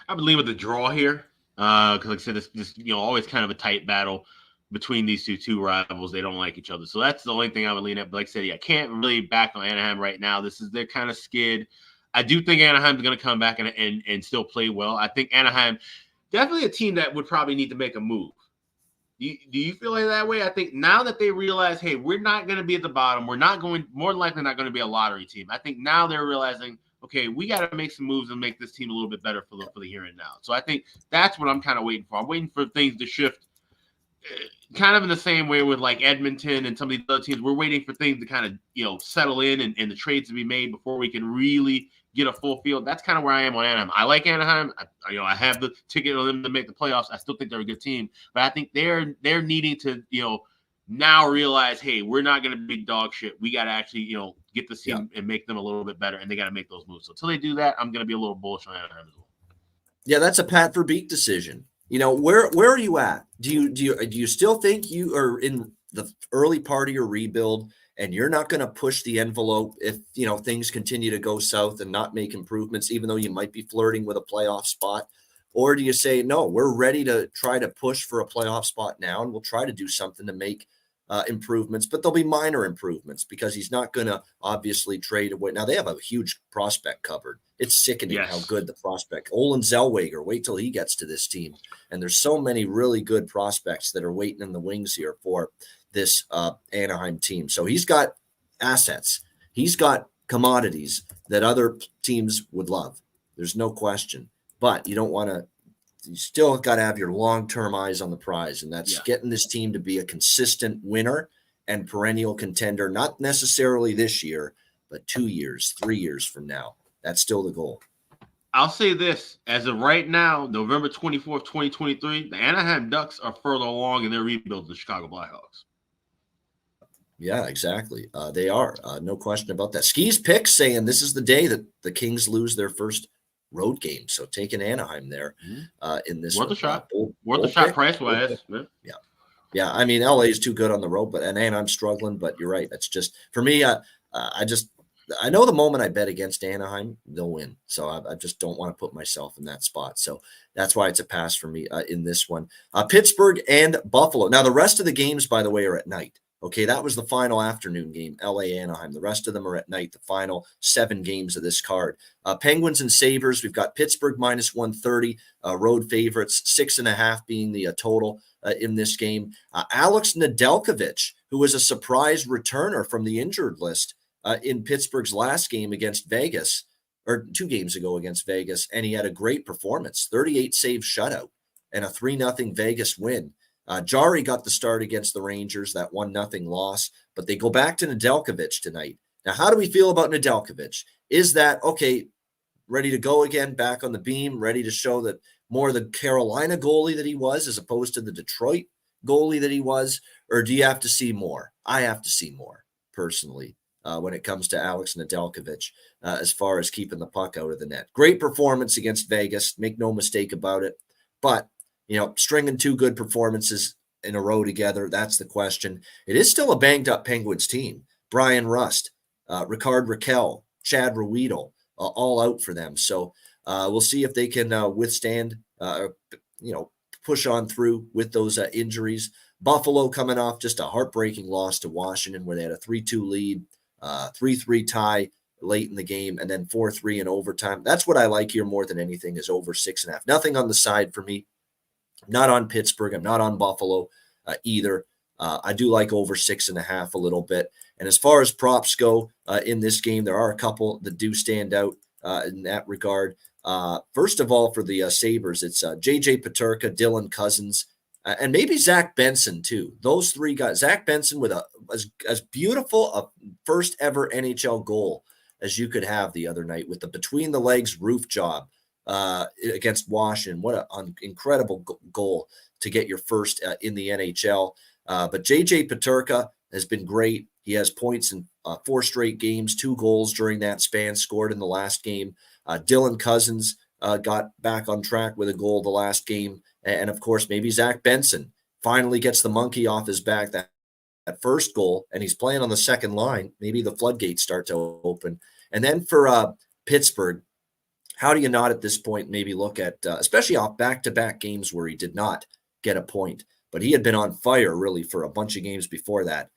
I would lean with the draw here, because like I said, it's always kind of a tight battle between these two rivals. They don't like each other, so that's the only thing I would lean at. But like I said, I can't really back on Anaheim right now. This is their kind of skid. I do think Anaheim's going to come back and still play well. I think Anaheim definitely a team that would probably need to make a move. Do you feel like that way? I think now that they realize, hey, we're not going to be at the bottom. We're more likely not going to be a lottery team. I think now they're realizing, okay, we got to make some moves and make this team a little bit better for the here and now. So I think that's what I'm kind of waiting for. I'm waiting for things to shift kind of in the same way with like Edmonton and some of these other teams. We're waiting for things to kind of, settle in and the trades to be made before we can really get a full field. That's kind of where I am on Anaheim. I like Anaheim. I have the ticket on them to make the playoffs. I still think they're a good team, but I think they're needing to, now realize, hey, we're not going to be dog shit. We got to actually, get this team and make them a little bit better, and they got to make those moves. So until they do that, I'm going to be a little bullish on Anaheim as well. Yeah, that's a Pat Verbeek decision. Where are you at? Do you still think you are in the early part of your rebuild, and you're not going to push the envelope if things continue to go south and not make improvements, even though you might be flirting with a playoff spot? Or do you say, no, we're ready to try to push for a playoff spot now, and we'll try to do something to make improvements, but there'll be minor improvements because he's not going to obviously trade away. Now they have a huge prospect cupboard. It's sickening how good the prospect. Olin Zellweger, wait till he gets to this team. And there's so many really good prospects that are waiting in the wings here for this Anaheim team. So he's got assets. He's got commodities that other teams would love. There's no question. But you still got to have your long-term eyes on the prize, and that's getting this team to be a consistent winner and perennial contender, not necessarily this year, but 2 years, 3 years from now. That's still the goal. I'll say this. As of right now, November 24th, 2023, the Anaheim Ducks are further along in their rebuild than the Chicago Blackhawks. Yeah, exactly. They are. No question about that. Ski's pick saying this is the day that the Kings lose their first road game. So taking Anaheim there in this worth a shot. Worth a shot price wise. Yeah. I mean, LA is too good on the road, but Anaheim's struggling. But you're right. That's just for me. I know the moment I bet against Anaheim, they'll win. So I just don't want to put myself in that spot. So that's why it's a pass for me in this one. Pittsburgh and Buffalo. Now the rest of the games, by the way, are at night. Okay, that was the final afternoon game, LA Anaheim. The rest of them are at night, the final 7 games of this card. Penguins and Sabres, we've got Pittsburgh minus 130, road favorites, 6.5 being the total in this game. Alex Nedeljkovic, who was a surprise returner from the injured list in Pittsburgh's last game against Vegas, or 2 games ago against Vegas, and he had a great performance, 38 save shutout and a 3-0 Vegas win. Jari got the start against the Rangers, that 1-0 loss, but they go back to Nedeljkovic tonight. Now, how do we feel about Nedeljkovic? Is that, okay, ready to go again, back on the beam, ready to show that more the Carolina goalie that he was as opposed to the Detroit goalie that he was, or do you have to see more? I have to see more, personally, when it comes to Alex Nedeljkovic, as far as keeping the puck out of the net. Great performance against Vegas, make no mistake about it, but stringing 2 good performances in a row together, that's the question. It is still a banged-up Penguins team. Brian Rust, Ricard Raquel, Chad Ruedel, all out for them. So we'll see if they can withstand, push on through with those injuries. Buffalo coming off just a heartbreaking loss to Washington where they had a 3-2 lead, 3-3 tie late in the game, and then 4-3 in overtime. That's what I like here more than anything is over 6.5. Nothing on the side for me. Not on Pittsburgh. I'm not on Buffalo either. I do like over 6.5 a little bit. And as far as props go in this game, there are a couple that do stand out in that regard. First of all, for the Sabres, it's J.J. Peterka, Dylan Cousins, and maybe Zach Benson too. Those three guys. Zach Benson with as beautiful a first ever NHL goal as you could have the other night with the between the legs roof job against Washington. What an incredible goal to get your first in the NHL. But J.J. Peterka has been great. He has points in 4 straight games, 2 goals during that span, scored in the last game. Dylan Cousins got back on track with a goal the last game. And, of course, maybe Zach Benson finally gets the monkey off his back, that first goal, and he's playing on the second line. Maybe the floodgates start to open. And then for Pittsburgh, how do you not at this point maybe look at, especially off back-to-back games where he did not get a point, but he had been on fire really for a bunch of games before that.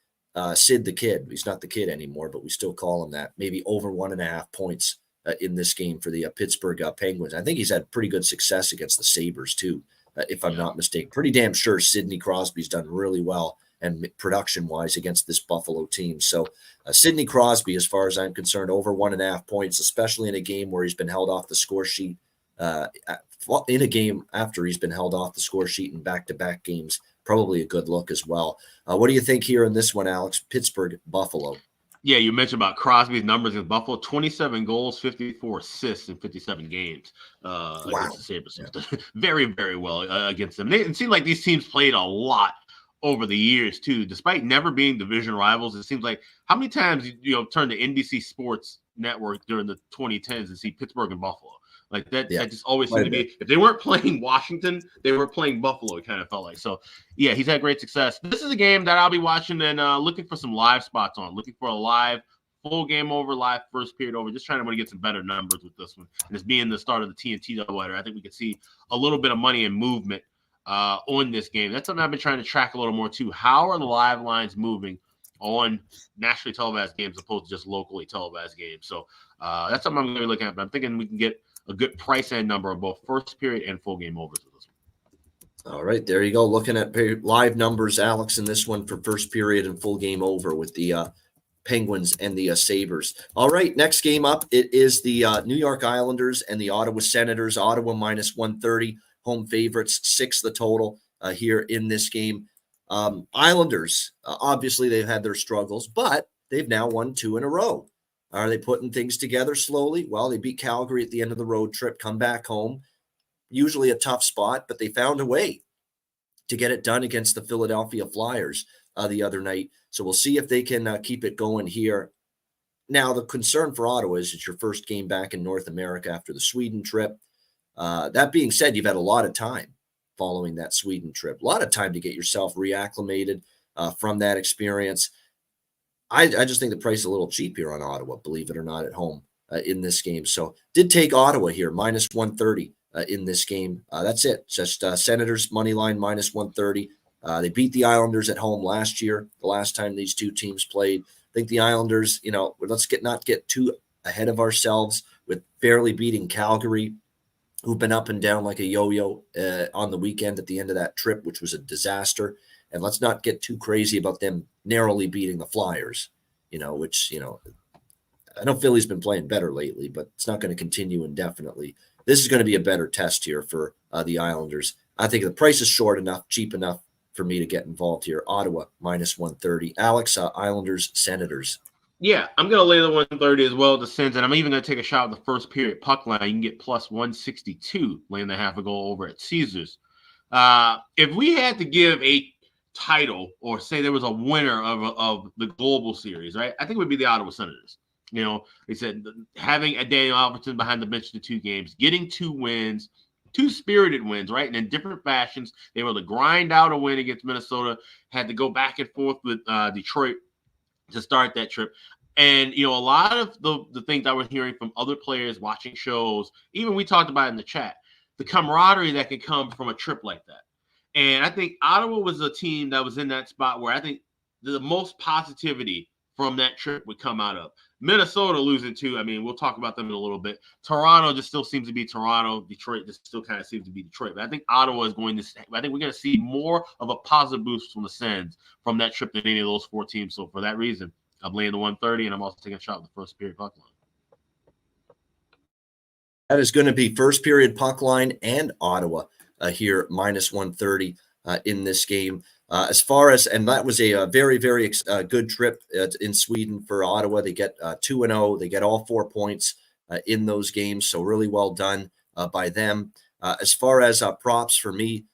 Sid the Kid, he's not the kid anymore, but we still call him that, maybe over 1.5 points in this game for the Pittsburgh Penguins. I think he's had pretty good success against the Sabres too, if I'm not mistaken. Pretty damn sure Sidney Crosby's done really well and production-wise against this Buffalo team. So Sidney Crosby, as far as I'm concerned, over 1.5 points, especially in a game where he's been held off the score sheet, in a game after he's been held off the score sheet in back-to-back games, probably a good look as well. What do you think here in this one, Alex? Pittsburgh, Buffalo. Yeah, you mentioned about Crosby's numbers in Buffalo: 27 goals, 54 assists in 57 games against the Sabres. Yeah. Very, very well against them. It seemed like these teams played a lot over the years too, despite never being division rivals. It seems like how many times turn to NBC Sports Network during the 2010s and see Pittsburgh and Buffalo. Like that, that just always seemed to be, if they weren't playing Washington, they were playing Buffalo, it kind of felt like. So, yeah, he's had great success. This is a game that I'll be watching and looking for some live spots on, looking for a live, full game over, live first period over, just trying to get some better numbers with this one. And this being the start of the TNT doubleheader, I think we could see a little bit of money and movement on this game. That's something I've been trying to track a little more, too. How are the live lines moving on nationally televised games opposed to just locally televised games? So that's something I'm going to be looking at, but I'm thinking we can get a good price and number of both first period and full game overs with this one. All right, there you go. Looking at live numbers, Alex, in this one for first period and full game over with the Penguins and the Sabres. All right, next game up, it is the New York Islanders and the Ottawa Senators. Ottawa minus 130, home favorites, 6 the total here in this game. Islanders, obviously they've had their struggles, but they've now won 2 in a row. Are they putting things together slowly? Well, they beat Calgary at the end of the road trip, come back home. Usually a tough spot, but they found a way to get it done against the Philadelphia Flyers the other night. So we'll see if they can keep it going here. Now, the concern for Ottawa is it's your first game back in North America after the Sweden trip. That being said, you've had a lot of time following that Sweden trip, a lot of time to get yourself reacclimated from that experience. I just think the price is a little cheap here on Ottawa, believe it or not, at home in this game. So did take Ottawa here, minus 130 in this game. That's it. Just Senators money line minus 130. They beat the Islanders at home last year, the last time these two teams played. I think the Islanders, let's not get too ahead of ourselves with barely beating Calgary, who've been up and down like a yo-yo on the weekend at the end of that trip, which was a disaster. And let's not get too crazy about them narrowly beating the Flyers, which I know Philly's been playing better lately, but it's not going to continue indefinitely. This is going to be a better test here for the Islanders. I think the price is short enough, cheap enough for me to get involved here. Ottawa, minus 130. Alex, Islanders, Senators. Yeah, I'm going to lay the 130 as well, the Sens, and I'm even going to take a shot at the first period puck line. You can get plus 162, laying the half a goal over at Caesars. If we had to give a title or say there was a winner of the global series, right? I think it would be the Ottawa Senators. They said having a Daniel Albertson behind the bench to 2 games, getting 2 wins, 2 spirited wins, right? And in different fashions, they were able to grind out a win against Minnesota, had to go back and forth with Detroit to start that trip. And, a lot of the things I was hearing from other players watching shows, even we talked about in the chat, the camaraderie that can come from a trip like that. And I think Ottawa was a team that was in that spot where I think the most positivity from that trip would come out of. Minnesota losing too. I mean, we'll talk about them in a little bit. Toronto just still seems to be Toronto. Detroit just still kind of seems to be Detroit. But I think Ottawa is going to – I think we're going to see more of a positive boost from the Sens from that trip than any of those 4 teams. So for that reason, I'm laying the 130, and I'm also taking a shot with the first period puck line. That is going to be first period puck line and Ottawa here, minus 130 in this game. As far as, and that was a very, very good trip in Sweden for Ottawa. They get 2-0. They get all 4 points in those games. So really well done by them. As far as props for me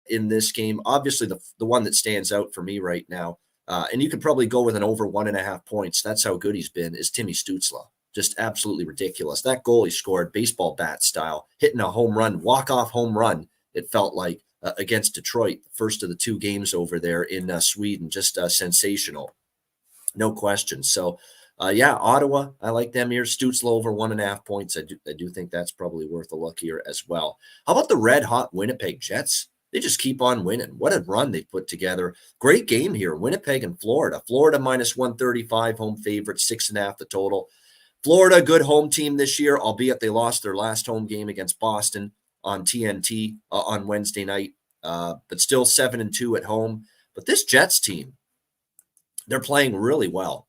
in this game, obviously the one that stands out for me right now, and you could probably go with an over 1.5 points. That's how good he's been, is Timmy Stützle. Just absolutely ridiculous. That goal he scored, baseball bat style, hitting a home run, walk-off home run, it felt like, against Detroit, the first of the 2 games over there in Sweden. Just sensational. No question. So, Ottawa, I like them here. Stützle over 1.5 points. I do think that's probably worth a look here as well. How about the red-hot Winnipeg Jets? They just keep on winning. What a run they put together. Great game here, Winnipeg and Florida. Florida minus 135, home favorite, 6.5 the total. Florida, good home team this year, albeit they lost their last home game against Boston on TNT on Wednesday night, but still 7-2 at home. But this Jets team, they're playing really well.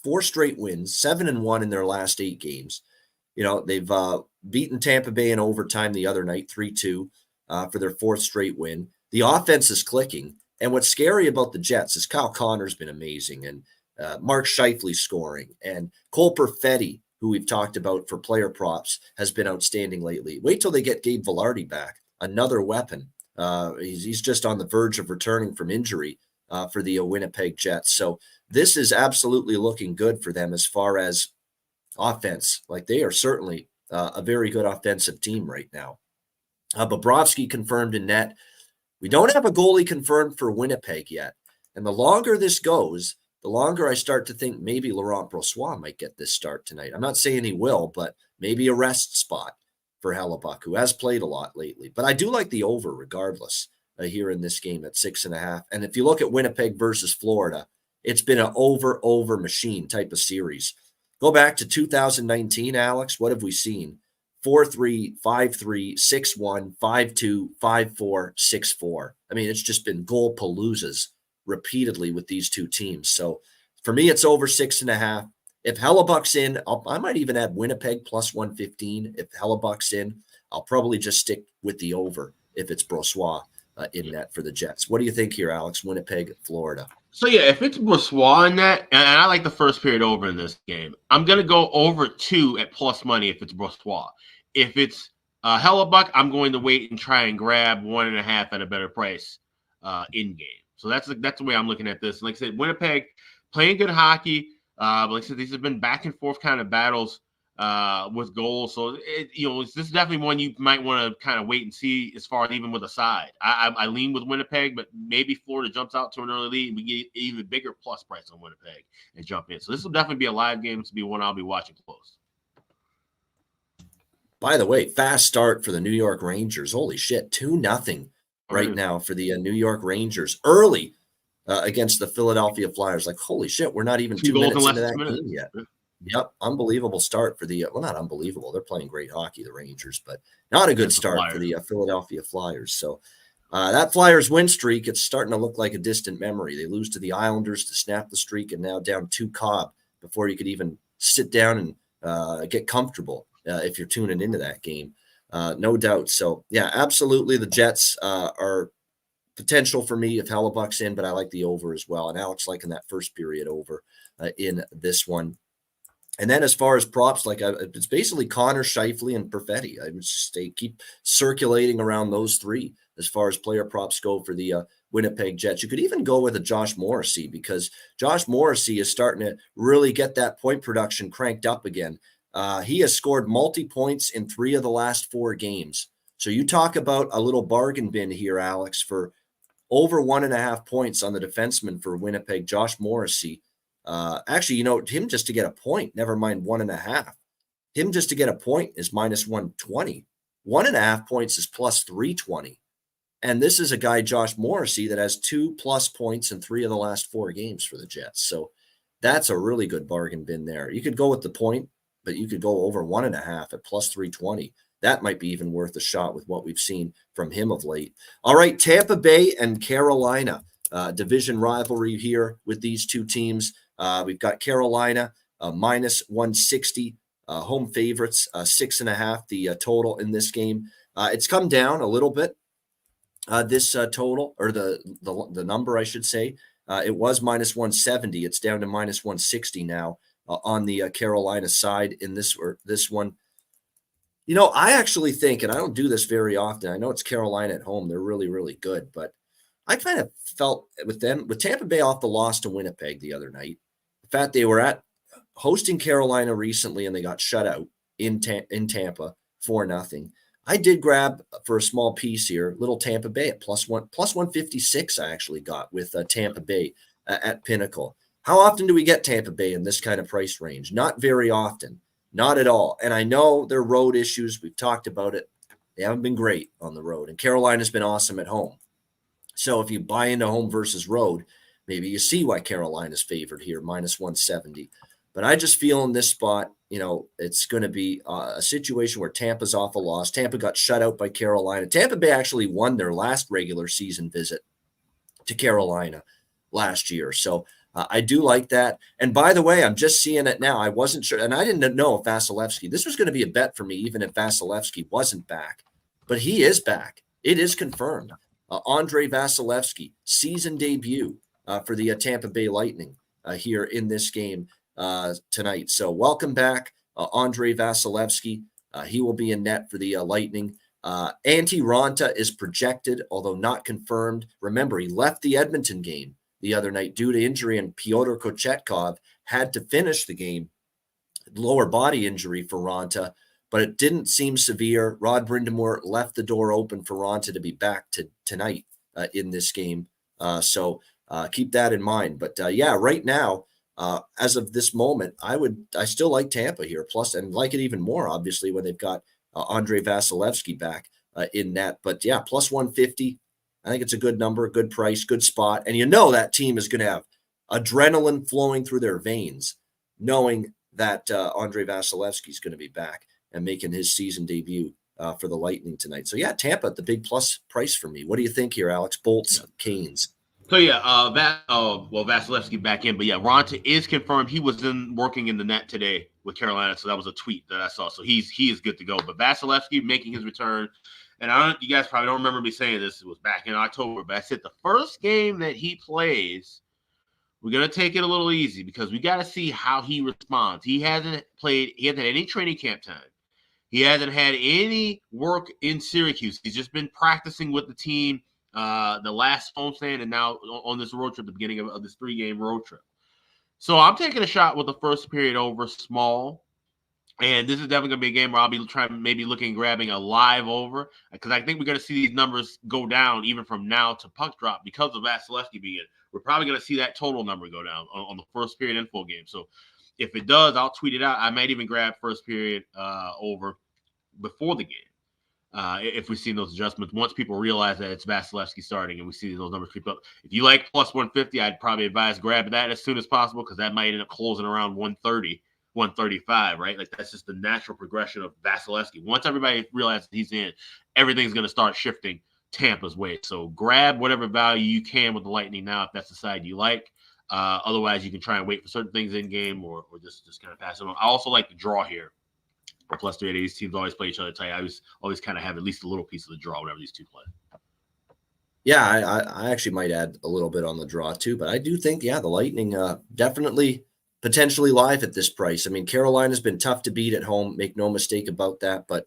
4 straight wins, 7-1 in their last 8 games. They've beaten Tampa Bay in overtime the other night, 3-2 for their 4th straight win. The offense is clicking. And what's scary about the Jets is Kyle Connor's been amazing, and Mark Scheifele scoring, and Cole Perfetti, who we've talked about for player props, has been outstanding lately. Wait till they get Gabe Vilardi back, another weapon. He's just on the verge of returning from injury for the Winnipeg Jets. So this is absolutely looking good for them as far as offense. Like, they are certainly a very good offensive team right now. Bobrovsky confirmed in net. We don't have a goalie confirmed for Winnipeg yet. And the longer this goes, the longer I start to think maybe Laurent Brossoit might get this start tonight. I'm not saying he will, but maybe a rest spot for Hellebuyck, who has played a lot lately. But I do like the over regardless here in this game at 6.5. And if you look at Winnipeg versus Florida, it's been an over machine type of series. Go back to 2019, Alex. What have we seen? 4-3, 5-3, 6-1, 5-2, 5-4, 6-4. I mean, it's just been goal paloozas repeatedly with these 2 teams. So for me, it's over 6.5. If Hellebuyck's in, I might even add Winnipeg plus 115. If Hellebuyck's in, I'll probably just stick with the over if it's Brossoit in net for the Jets. What do you think here, Alex? Winnipeg, Florida. So, if it's Brossoit in that, and I like the first period over in this game, I'm going to go over 2 at plus money if it's Brossoit. If it's Hellebuyck, I'm going to wait and try and grab 1.5 at a better price in game. So that's the way I'm looking at this. Like I said, Winnipeg playing good hockey. But like I said, these have been back and forth kind of battles with goals. So this is definitely one you might want to kind of wait and see as far as even with a side. I lean with Winnipeg, but maybe Florida jumps out to an early lead and we get even bigger plus price on Winnipeg and jump in. So this will definitely be a live game. This will be one I'll be watching close. By the way, fast start for the New York Rangers. Holy shit, 2-0 right now for the New York Rangers. Early against the Philadelphia Flyers. Like, holy shit, we're not even 2 minutes into that game yet. Yep, unbelievable start for the not unbelievable. They're playing great hockey, the Rangers, but not a good start for the Philadelphia Flyers. So that Flyers win streak, it's starting to look like a distant memory. They lose to the Islanders to snap the streak, and now down 2 Cobb before you could even sit down and get comfortable if you're tuning into that game. No doubt. So, yeah, absolutely. The Jets are potential for me if Hellebuyck's in, but I like the over as well. And Alex liking that first period over in this one. And then as far as props, it's basically Connor, Scheifele, and Perfetti. I would just keep circulating around those 3 as far as player props go for the Winnipeg Jets. You could even go with a Josh Morrissey, because Josh Morrissey is starting to really get that point production cranked up again. He has scored multi-points in 3 of the last 4 games. So you talk about a little bargain bin here, Alex, for over 1.5 points on the defenseman for Winnipeg, Josh Morrissey. Actually, him just to get a point, never mind 1.5. Him just to get a point is minus 120. 1.5 points is plus 320. And this is a guy, Josh Morrissey, that has 2+ points in 3 of the last 4 games for the Jets. So that's a really good bargain bin there. You could go with the point, but you could go over 1.5 at plus 320. That might be even worth a shot with what we've seen from him of late. All right, Tampa Bay and Carolina. Division rivalry here with these two teams. We've got Carolina minus 160. Home favorites, 6.5, the total in this game. It's come down a little bit, this total, or the number, I should say. It was minus 170. It's down to minus 160 now on the Carolina side in this one. I actually think, and I don't do this very often, I know it's Carolina at home. They're really, really good, but I kind of felt with Tampa Bay off the loss to Winnipeg the other night, the fact they were hosting Carolina recently and they got shut out in Tampa 4-0. I did grab for a small piece here, little Tampa Bay at plus 156. I actually got with Tampa Bay at Pinnacle. How often do we get Tampa Bay in this kind of price range? Not very often, not at all. And I know their road issues. We've talked about it. They haven't been great on the road, and Carolina's been awesome at home. So if you buy into home versus road, maybe you see why Carolina's favored here, minus 170. But I just feel in this spot, it's going to be a situation where Tampa's off a loss. Tampa got shut out by Carolina. Tampa Bay actually won their last regular season visit to Carolina last year. So I do like that. And by the way, I'm just seeing it now. I wasn't sure, and I didn't know if Vasilevsky, this was going to be a bet for me, even if Vasilevsky wasn't back. But he is back. It is confirmed. Andre Vasilevsky, season debut for the Tampa Bay Lightning here in this game tonight. So welcome back, Andre Vasilevsky. He will be in net for the Lightning. Antti Raanta is projected, although not confirmed. Remember, he left the Edmonton game the other night due to injury, and Pyotr Kochetkov had to finish the game. Lower body injury for Raanta, but it didn't seem severe. Rod Brind'Amour left the door open for Raanta to be back tonight in this game. So keep that in mind. But right now, as of this moment, I still like Tampa here, plus, and like it even more, obviously, when they've got Andre Vasilevsky back in net. But plus 150, I think it's a good number, a good price, good spot. And that team is going to have adrenaline flowing through their veins, knowing that Andre Vasilevsky is going to be back and making his season debut for the Lightning tonight. So Tampa at the big plus price for me. What do you think here, Alex? Bolts, Canes. So Vasilevsky back in, but Raanta is confirmed. He was working in the net today with Carolina, so that was a tweet that I saw. So he is good to go. But Vasilevsky making his return, and you guys probably don't remember me saying this. It was back in October, but I said the first game that he plays, we're gonna take it a little easy because we got to see how he responds. He hasn't had any training camp time. He hasn't had any work in Syracuse. He's just been practicing with the team. The last homestand and now on this road trip, the beginning of this 3-game road trip. So I'm taking a shot with the first period over small. And this is definitely going to be a game where I'll be grabbing a live over, because I think we're going to see these numbers go down even from now to puck drop because of Vasilevsky being in. We're probably going to see that total number go down on the first period and full game. So if it does, I'll tweet it out. I might even grab first period over before the game. If we've seen those adjustments, once people realize that it's Vasilevsky starting and we see those numbers creep up. If you like plus 150, I'd probably advise grabbing that as soon as possible, because that might end up closing around 130, 135, right? Like, that's just the natural progression of Vasilevsky. Once everybody realizes he's in, everything's going to start shifting Tampa's way. So grab whatever value you can with the Lightning now if that's the side you like. Otherwise, you can try and wait for certain things in game or just kind of pass it on. I also like the draw here. Plus 380, these teams always play each other tight. I always kind of have at least a little piece of the draw whenever these two play. Yeah, I actually might add a little bit on the draw too, but I do think, the Lightning definitely potentially live at this price. I mean, Carolina's been tough to beat at home, make no mistake about that, but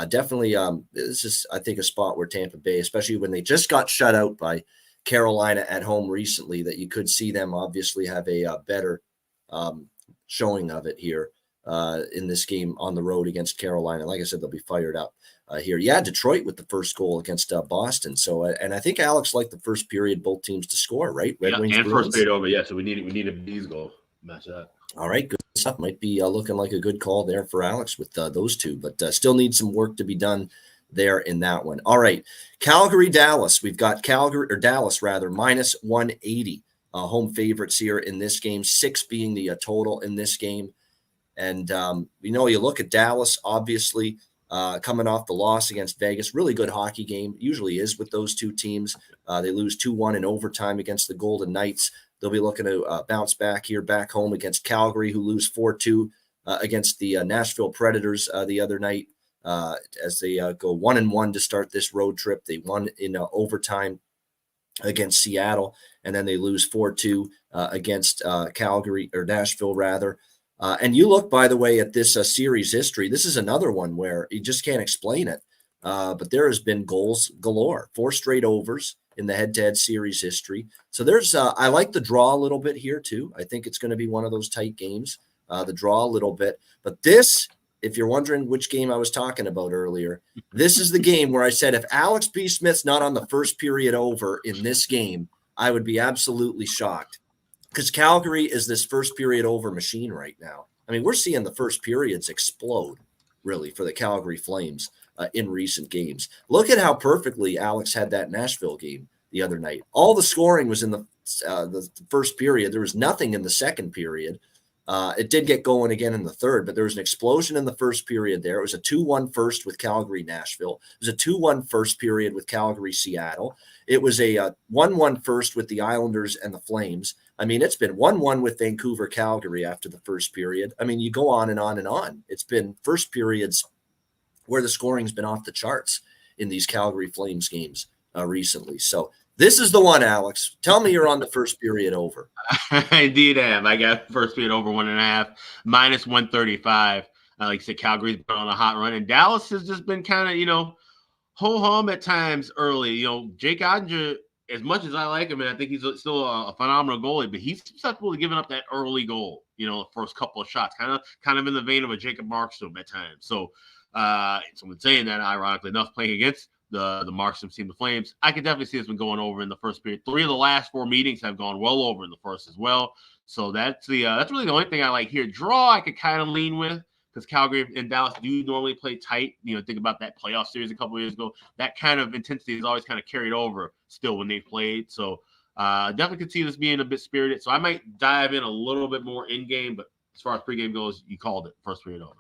definitely this is, I think, a spot where Tampa Bay, especially when they just got shut out by Carolina at home recently, that you could see them obviously have a better showing of it here. In this game on the road against Carolina. Like I said, they'll be fired up here. Detroit with the first goal against Boston. So, and I think Alex liked the first period, both teams to score, right? Red Wings, and Bruins. First period over. So we need a B's goal. match that. All right, good stuff. Might be looking like a good call there for Alex with those two, but still need some work to be done there in that one. All right, Calgary, Dallas. We've got Dallas minus 180 home favorites here in this game, 6 being the total in this game. And, you look at Dallas, obviously, coming off the loss against Vegas, really good hockey game, usually is with those two teams. They lose 2-1 in overtime against the Golden Knights. They'll be looking to bounce back here, back home against Calgary, who lose 4-2 against the Nashville Predators the other night as they go 1-1 to start this road trip. They won in overtime against Seattle, and then they lose 4-2 against Calgary, or Nashville, rather. And you look, by the way, at this series history. This is another one where you just can't explain it. But there has been goals galore, 4 straight overs in the head-to-head series history. So there's, I like the draw a little bit here too. I think it's going to be one of those tight games, the draw a little bit. But this, if you're wondering which game I was talking about earlier, this is the game where I said if Alex B. Smith's not on the first period over in this game, I would be absolutely shocked. Because Calgary is this first period over machine right now. I mean, we're seeing the first periods explode, really, for the Calgary Flames in recent games. Look at how perfectly Alex had that Nashville game the other night. All the scoring was in the first period. There was nothing in the second period. It did get going again in the third, but there was an explosion in the first period there. It was a 2-1 first with Calgary-Nashville. It was a 2-1 first period with Calgary-Seattle. It was a 1-1 first with the Islanders and the Flames. I mean, it's been 1-1 with Vancouver-Calgary after the first period. I mean, you go on and on and on. It's been first periods where the scoring's been off the charts in these Calgary Flames games recently. So this is the one, Alex. Tell me you're on the first period over. I indeed am. I got first period over 1.5, minus 135. Like I said, Calgary's been on a hot run, and Dallas has just been kind of, ho-hum at times early. Jake Oettinger, as much as I like him, and I think he's still a phenomenal goalie, but he's susceptible to giving up that early goal, the first couple of shots, kind of in the vein of a Jacob Markstrom at times. So someone saying that, ironically enough, playing against the Markstrom team, the Flames, I could definitely see this one going over in the first period. 3 of the last 4 meetings have gone well over in the first as well. So that's really the only thing I like here. Draw, I could kind of lean with, because Calgary and Dallas do normally play tight. Think about that playoff series a couple of years ago. That kind of intensity is always kind of carried over still when they've played. So definitely could see this being a bit spirited. So I might dive in a little bit more in-game, but as far as pregame goes, you called it, first period over.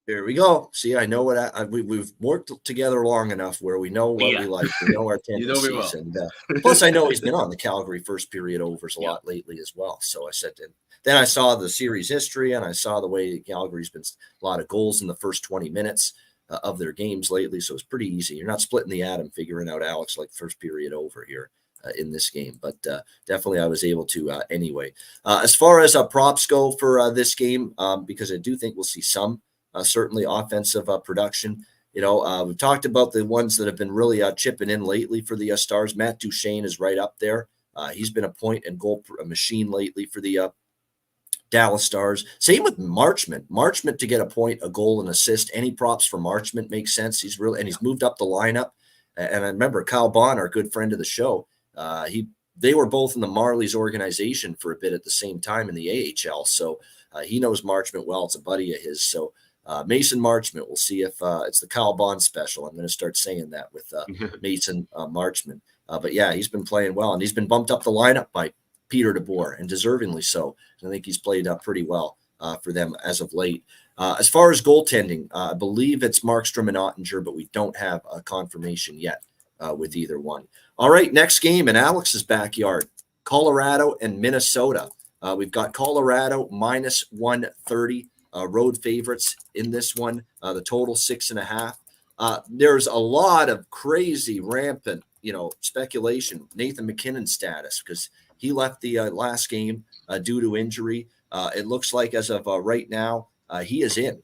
Here we go. See, I know what we've worked together long enough where we know what we like. We know our tendencies. Well. And plus, I know he's been on the Calgary first period overs a lot lately as well. So I said, then I saw the series history, and I saw the way Calgary's been a lot of goals in the first 20 minutes of their games lately. So it's pretty easy. You're not splitting the atom figuring out Alex like first period over here in this game. But definitely I was able to anyway. As far as props go for this game, because I do think we'll see some certainly offensive production. We've talked about the ones that have been really chipping in lately for the Stars. Matt Duchene is right up there. He's been a point and goal machine lately for the Dallas Stars. Same with Marchment. Marchment to get a point, a goal, and assist. Any props for Marchment makes sense. He's moved up the lineup. And I remember Kyle Bond, our good friend of the show, they were both in the Marlies organization for a bit at the same time in the AHL. So he knows Marchment well. It's a buddy of his. So Mason Marchment, we'll see if it's the Kyle Bond special. I'm going to start saying that with Mason Marchment. But yeah, he's been playing well, and he's been bumped up the lineup by Peter DeBoer, and deservingly so. I think he's played pretty well for them as of late. As far as goaltending, I believe it's Markstrom and Oettinger, but we don't have a confirmation yet with either one. All right, next game in Alex's backyard, Colorado and Minnesota. We've got Colorado minus 130. Road favorites in this one, the total 6.5. There's a lot of crazy, rampant, speculation. Nathan McKinnon's status, because he left the last game due to injury. It looks like as of right now, he is in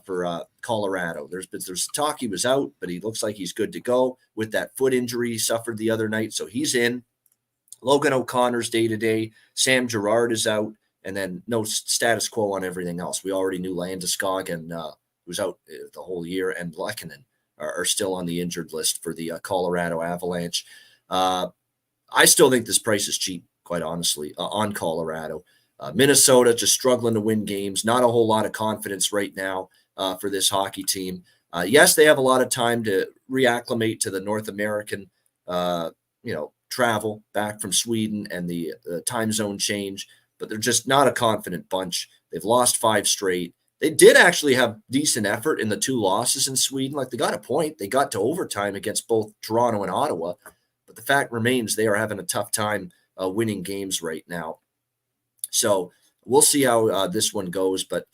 for Colorado. There's talk he was out, but he looks like he's good to go with that foot injury he suffered the other night. So he's in. Logan O'Connor's day-to-day. Sam Girard is out. And then no status quo on everything else. We already knew Landeskog, and who's out the whole year, and Lehkonen are still on the injured list for the Colorado Avalanche. I still think this price is cheap, quite honestly, on Colorado. Minnesota just struggling to win games. Not a whole lot of confidence right now for this hockey team. Yes, they have a lot of time to reacclimate to the North American, travel back from Sweden and the time zone change, but they're just not a confident bunch. They've lost 5 straight. They did actually have decent effort in the 2 losses in Sweden. Like, they got a point. They got to overtime against both Toronto and Ottawa, but the fact remains they are having a tough time winning games right now. So we'll see how this one goes. But,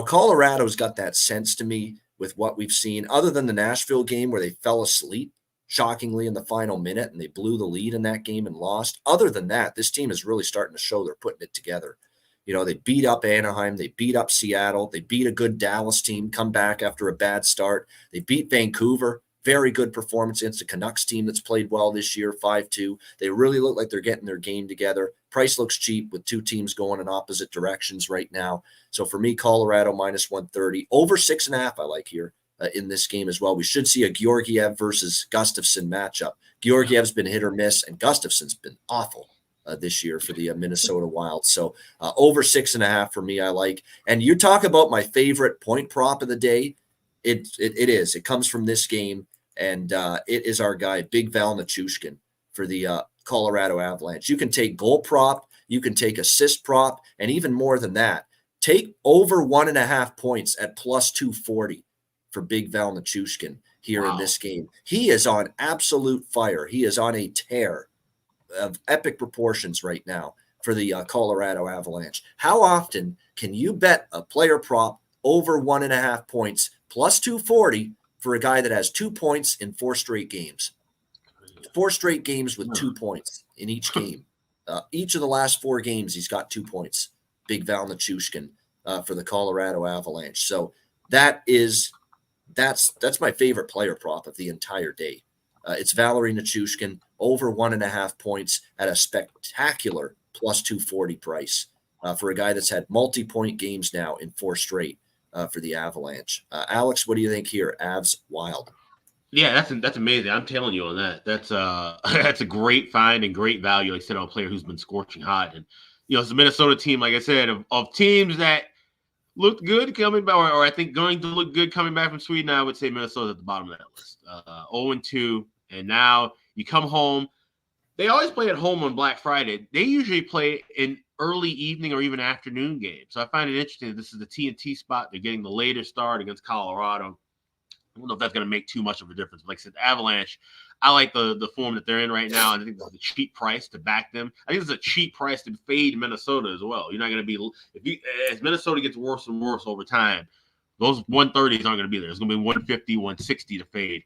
Colorado's got that sense to me with what we've seen, other than the Nashville game where they fell asleep shockingly in the final minute and they blew the lead in that game and lost. Other than that, this team is really starting to show they're putting it together. They beat up Anaheim. They beat up Seattle. They beat a good Dallas team, come back after a bad start. They beat Vancouver. Very good performance against the Canucks team that's played well this year, 5-2. They really look like they're getting their game together. Price looks cheap with 2 teams going in opposite directions right now. So for me, Colorado minus 130. Over 6.5 I like here in this game as well. We should see a Georgiev versus Gustafsson matchup. Georgiev's been hit or miss, and Gustafsson's been awful this year for the Minnesota Wild. So over 6.5 for me, I like. And you talk about my favorite point prop of the day. It is. It comes from this game, and it is our guy, Big Val Nichushkin for the Colorado Avalanche. You can take goal prop, you can take assist prop, and even more than that, take over 1.5 points at plus 240 for Big Val Nichushkin here in this game. He is on absolute fire. He is on a tear of epic proportions right now for the Colorado Avalanche. How often can you bet a player prop over 1.5 points plus 240 for a guy that has 2 points in 4 straight games? 4 straight games with 2 points in each game. Each of the last 4 games, he's got 2 points. Big Val Nichushkin for the Colorado Avalanche. So that's my favorite player prop of the entire day. It's Valeri Nichushkin over 1.5 points at a spectacular plus 240 price for a guy that's had multi-point games now in 4 straight for the Avalanche. Alex, what do you think here? Avs Wild. Yeah, that's amazing. I'm telling you on that. That's that's a great find and great value. Like I said, on a player who's been scorching hot, and it's a Minnesota team. Like I said, of teams that looked good coming back, or I think going to look good coming back from Sweden, I would say Minnesota's at the bottom of that list. 0-2, and now you come home. They always play at home on Black Friday. They usually play in early evening or even afternoon games. So I find it interesting. This is the TNT spot. They're getting the later start against Colorado. I don't know if that's going to make too much of a difference. Like I said, Avalanche, I like the form that they're in right now. And I think that's a cheap price to back them. I think it's a cheap price to fade Minnesota as well. You're not going to be as Minnesota gets worse and worse over time, those 130s aren't going to be there. It's going to be 150, 160 to fade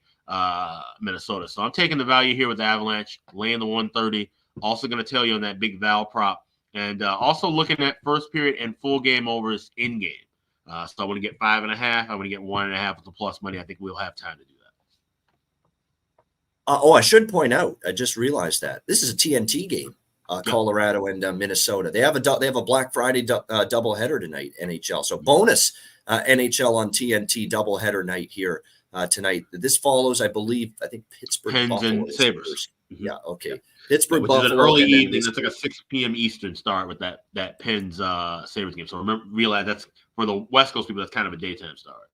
Minnesota. So I'm taking the value here with the Avalanche, laying the 130. Also going to tell you on that Big Val prop, and also looking at first period and full game overs in game. So I want to get 5.5. I want to get 1.5 with the plus money. I think we'll have time to do that. I should point out, I just realized that this is a TNT game, Colorado and Minnesota. They have a Black Friday doubleheader tonight, NHL. So bonus NHL on TNT doubleheader night here tonight. This follows, I think Pittsburgh Pens Buffalo and Sabres. Mm-hmm. Yeah, okay. Pittsburgh which Buffalo. Is an early evening. It's like a 6 p.m. Eastern start with that Pens Sabres game. So realize that's for the West Coast people. That's kind of a daytime start.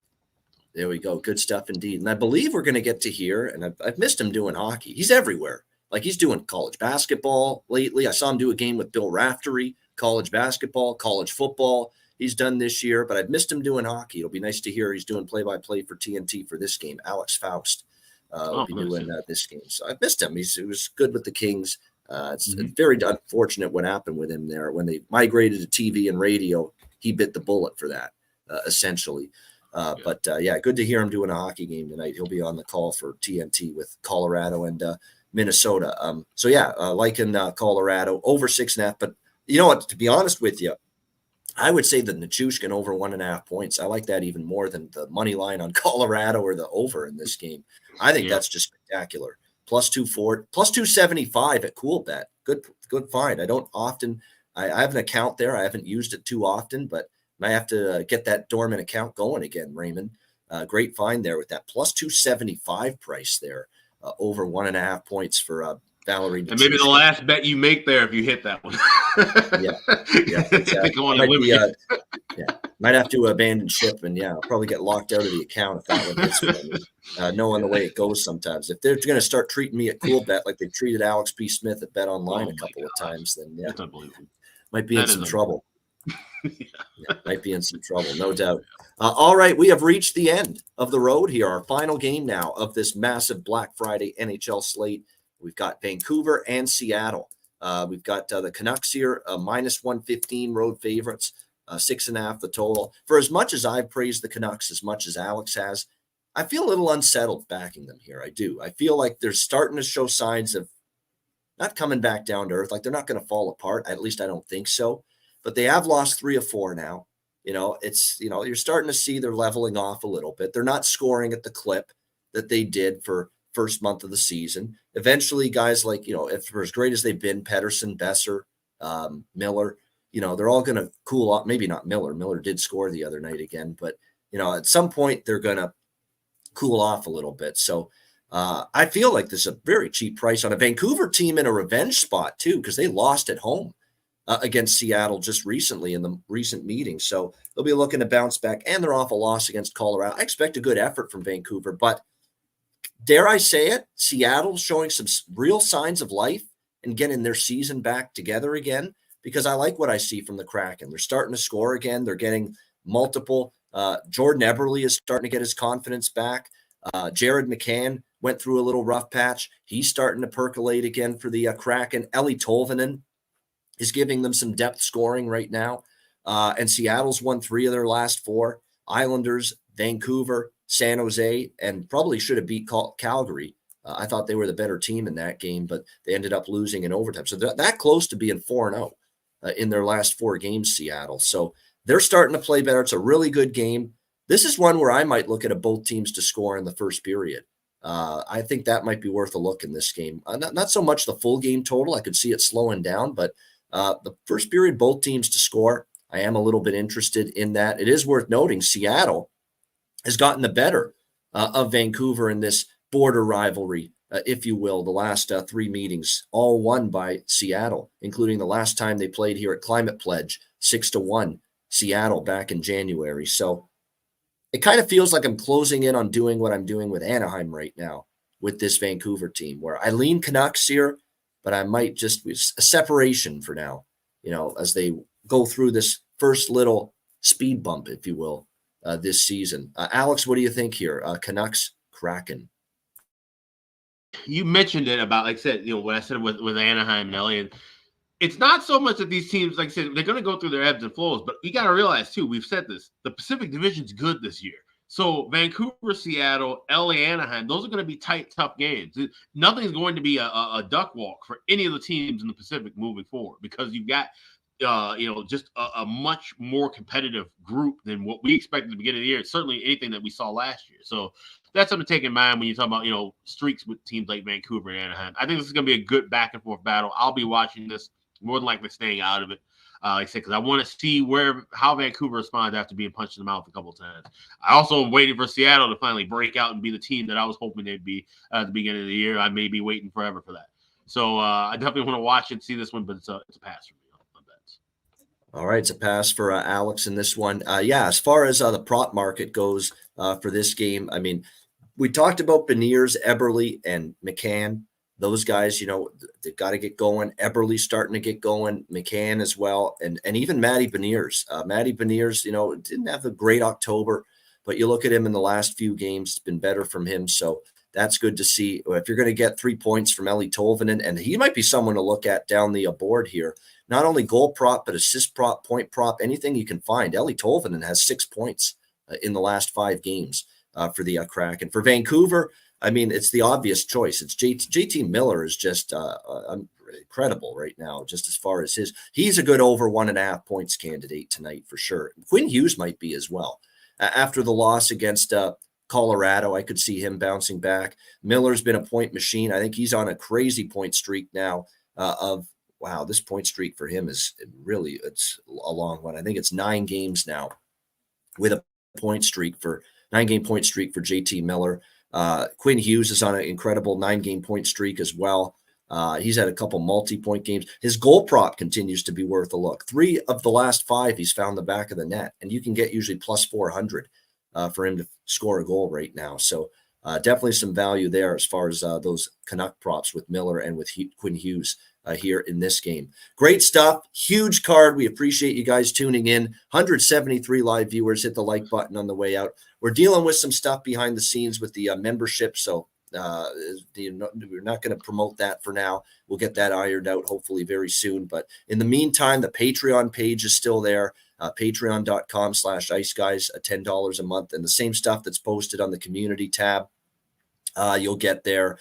There we go. Good stuff indeed. And I believe we're going to get to hear, and I've missed him doing hockey. He's everywhere. Like, he's doing college basketball lately. I saw him do a game with Bill Raftery, college basketball, college football. He's done this year, but I've missed him doing hockey. It'll be nice to hear he's doing play-by-play for TNT for this game. Alex Faust will be doing this game. So I've missed him. He was good with the Kings. It's very unfortunate what happened with him there. When they migrated to TV and radio, he bit the bullet for that, essentially. But good to hear him doing a hockey game tonight. He'll be on the call for TNT with Colorado and Minnesota. Liking Colorado over 6.5. But you know what? To be honest with you, I would say the Nichushkin over 1.5 points. I like that even more than the money line on Colorado or the over in this game. I think that's just spectacular. Plus 240, plus 275 at CoolBet. Good find. I don't often. I have an account there. I haven't used it too often, but I have to get that dormant account going again, Raymond. Great find there with that plus 275 price there, over 1.5 points for Valerie. And maybe the last bet you make there if you hit that one. Yeah, exactly. Might have to abandon ship and I'll probably get locked out of the account if that one hits me. Knowing the way it goes sometimes. If they're going to start treating me at Cool Bet like they treated Alex P. Smith at Bet Online a couple of times, then that's unbelievable. Might be in some trouble. Might be in some trouble, no doubt. All right, we have reached the end of the road here. Our final game now of this massive Black Friday NHL slate. We've got Vancouver and Seattle. We've got the Canucks here, minus 115 road favorites, 6.5 the total. For as much as I've praised the Canucks, as much as Alex has, I feel a little unsettled backing them here. I do. I feel like they're starting to show signs of not coming back down to earth. Like they're not going to fall apart. At least I don't think so. But they have lost 3 of 4 now. You're starting to see they're leveling off a little bit. They're not scoring at the clip that they did for first month of the season. Eventually, guys like, if for as great as they've been, Pettersson, Besser, Miller, they're all going to cool off. Maybe not Miller. Miller did score the other night again, but, at some point they're going to cool off a little bit. So I feel like this is a very cheap price on a Vancouver team in a revenge spot too, because they lost at home against Seattle just recently in the recent meeting. So they'll be looking to bounce back, and they're off a loss against Colorado. I expect a good effort from Vancouver, but dare I say it, Seattle's showing some real signs of life and getting their season back together again, because I like what I see from the Kraken. They're starting to score again. They're getting multiple. Jordan Eberle is starting to get his confidence back. Jared McCann went through a little rough patch. He's starting to percolate again for the Kraken. Eli Tolvanen is giving them some depth scoring right now. And Seattle's won 3 of their last 4. Islanders, Vancouver, San Jose, and probably should have beat Calgary. I thought they were the better team in that game, but they ended up losing in overtime. So they're that close to being 4-0 in their last 4 games, Seattle. So they're starting to play better. It's a really good game. This is one where I might look at both teams to score in the first period. I think that might be worth a look in this game. Not so much the full game total. I could see it slowing down, but the first period, both teams to score. I am a little bit interested in that. It is worth noting Seattle has gotten the better of Vancouver in this border rivalry, if you will. The last 3 meetings, all won by Seattle, including the last time they played here at Climate Pledge, 6-1 Seattle back in January. So it kind of feels like I'm closing in on doing what I'm doing with Anaheim right now with this Vancouver team, where I lean Canucks here, but I might just be a separation for now, as they go through this first little speed bump, if you will, this season. Alex, what do you think here? Canucks, Kraken. You mentioned it about, like I said, what I said with Anaheim and LA. And it's not so much that these teams, like I said, they're going to go through their ebbs and flows, but you got to realize too, we've said this, the Pacific Division's good this year. So Vancouver, Seattle, LA, Anaheim, those are going to be tight, tough games. Nothing's going to be a duck walk for any of the teams in the Pacific moving forward, because you've got just a much more competitive group than what we expected at the beginning of the year. Certainly anything that we saw last year. So that's something to take in mind when you talk about, streaks with teams like Vancouver and Anaheim. I think this is going to be a good back and forth battle. I'll be watching this, more than likely staying out of it. Like I said, because I want to see how Vancouver responds after being punched in the mouth a couple of times. I also am waiting for Seattle to finally break out and be the team that I was hoping they'd be at the beginning of the year. I may be waiting forever for that. So I definitely want to watch and see this one, but it's a pass for me on bets. All right, it's a pass for Alex in this one. As far as the prop market goes for this game, I mean, we talked about Beniers, Eberle, and McCann. Those guys, they've got to get going. Eberle's starting to get going. McCann as well. And even Matty Beniers. Matty Beniers, didn't have a great October, but you look at him in the last few games, it's been better from him. So that's good to see. If you're going to get 3 points from Eli Tolvanen, and he might be someone to look at down the board here, not only goal prop, but assist prop, point prop, anything you can find. Eli Tolvanen has 6 points in the last 5 games for the Kraken. For Vancouver, I mean, it's the obvious choice. It's JT Miller is just incredible right now, just as far as he's a good over 1.5 points candidate tonight for sure. Quinn Hughes might be as well. After the loss against Colorado, I could see him bouncing back. Miller's been a point machine. I think he's on a crazy point streak now this point streak for him it's a long one. I think it's 9 games now with a 9-game point streak for JT Miller. Quinn Hughes is on an incredible 9-game point streak as well. He's had a couple multi-point games. His goal prop continues to be worth a look. 3 of the last 5, he's found the back of the net, and you can get usually plus 400 for him to score a goal right now. So definitely some value there as far as those Canuck props with Miller and with Quinn Hughes here in this game. Great stuff. Huge card. We appreciate you guys tuning in. 173 live viewers. Hit the like button on the way out. We're dealing with some stuff behind the scenes with the membership, so we're not going to promote that for now. We'll get that ironed out hopefully very soon. But in the meantime, the Patreon page is still there. Patreon.com/Ice Guys, $10 a month. And the same stuff that's posted on the community tab. You'll get there.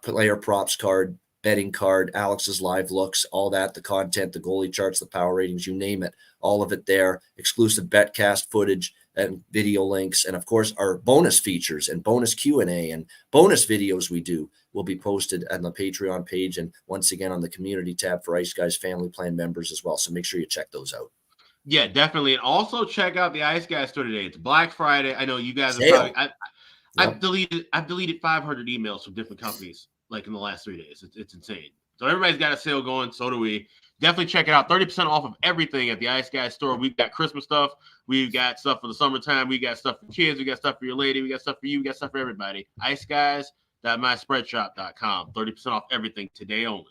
Player props card, betting card, Alex's live looks, all that, the content, the goalie charts, the power ratings, you name it, all of it there. Exclusive betcast footage and video links, and of course our bonus features and bonus Q&A and bonus videos we do will be posted on the Patreon page and once again on the community tab for Ice Guys Family Plan members as well. So make sure you check those out. Yeah, definitely. And also check out the Ice Guys store today. It's Black Friday. I know you guys are probably I've deleted 500 emails from different companies like in the last 3 days. It's insane. So everybody's got a sale going. So do we. Definitely check it out. 30% off of everything at the Ice Guys store. We've got Christmas stuff. We've got stuff for the summertime. We got stuff for kids. We got stuff for your lady. We got stuff for you. We got stuff for everybody. iceguys.myspreadshop.com. 30% off everything today only.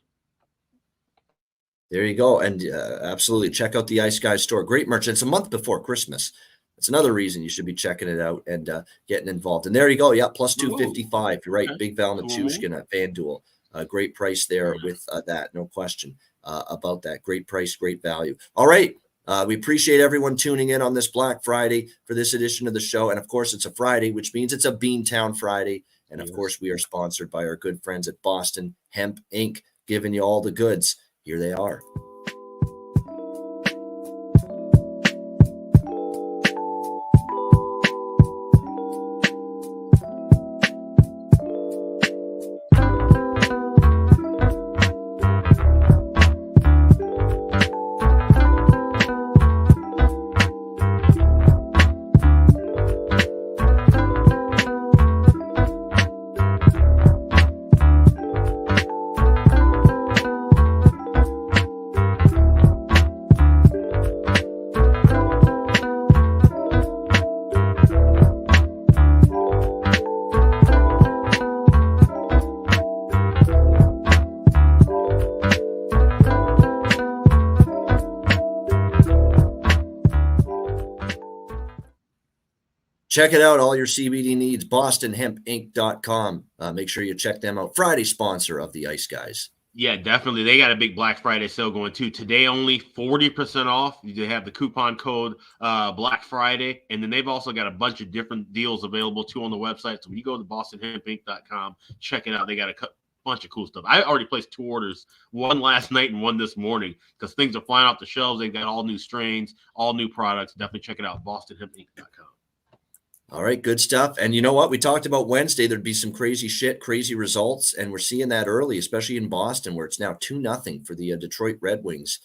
There you go. And absolutely check out the Ice Guys store. Great merch. It's a month before Christmas. It's another reason you should be checking it out and getting involved. And there you go. Yeah, plus 255. You're right. Okay. Big Val Nichushkin at FanDuel. Great price there with that. No question about that. Great price, great value. All right. We appreciate everyone tuning in on this Black Friday for this edition of the show. And of course, it's a Friday, which means it's a Beantown Friday. And of course, we are sponsored by our good friends at Boston Hemp Inc., giving you all the goods. Here they are. Check it out, all your CBD needs, bostonhempinc.com. Make sure you check them out. Friday sponsor of the Ice Guys. Yeah, definitely. They got a big Black Friday sale going too. Today only 40% off. They have the coupon code Black Friday. And then they've also got a bunch of different deals available too on the website. So when you go to bostonhempinc.com, check it out. They got a bunch of cool stuff. I already placed 2 orders, one last night and one this morning, because things are flying off the shelves. They've got all new strains, all new products. Definitely check it out, bostonhempinc.com. All right, good stuff. And you know what? We talked about Wednesday. There'd be some crazy shit, crazy results. And we're seeing that early, especially in Boston, where it's now 2-0 for the Detroit Red Wings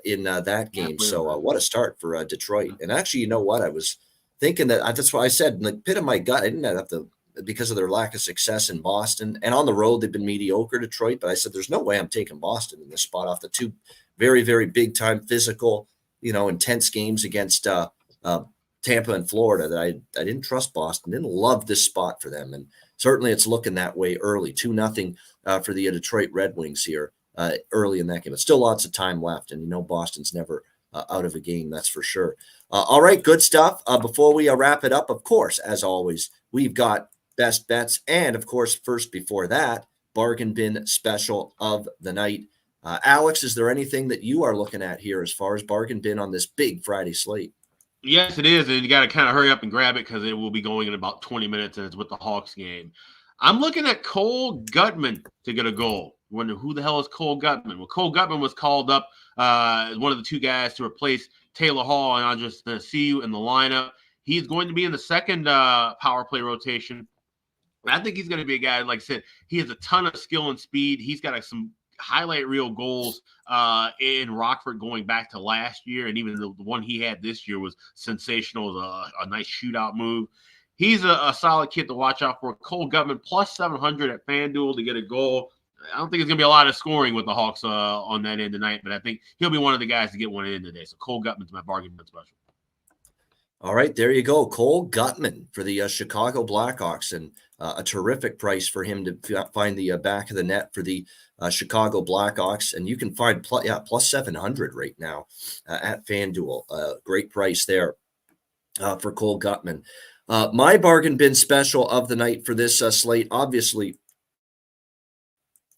in that game. So what a start for Detroit. And actually, you know what? I was thinking that's why I said, in the pit of my gut, I didn't have to, because of their lack of success in Boston. And on the road, they've been mediocre, Detroit. But I said, there's no way I'm taking Boston in this spot off the 2 very, very big-time physical, intense games against Tampa and Florida that I didn't trust Boston, didn't love this spot for them. And certainly it's looking that way early, 2-0 for the Detroit Red Wings here early in that game. But still lots of time left. And Boston's never out of a game, that's for sure. All right, good stuff. Before we wrap it up, of course, as always, we've got best bets. And of course, first before that, bargain bin special of the night. Alex, is there anything that you are looking at here as far as bargain bin on this big Friday slate? Yes, it is. And you got to kind of hurry up and grab it because it will be going in about 20 minutes, and it's with the Hawks game. I'm looking at Cole Gutman to get a goal. Wonder who the hell is Cole Gutman? Well, Cole Gutman was called up as one of the 2 guys to replace Taylor Hall, and I'll just see you in the lineup. He's going to be in the second power play rotation. I think he's going to be a guy, like I said, he has a ton of skill and speed. He's got some highlight reel goals in Rockford going back to last year, and even the one he had this year was sensational. It was a nice shootout move. He's a solid kid to watch out for. Cole Gutman plus 700 at FanDuel to get a goal. I don't think it's going to be a lot of scoring with the Hawks on that end tonight, but I think he'll be one of the guys to get one in today. So Cole Gutman's my bargain bin special. All right, there you go. Cole Gutman for the Chicago Blackhawks, and a terrific price for him to find the back of the net for the Chicago Blackhawks. And you can find plus 700 right now at FanDuel. Great price there for Cole Gutman. My bargain bin special of the night for this slate, obviously,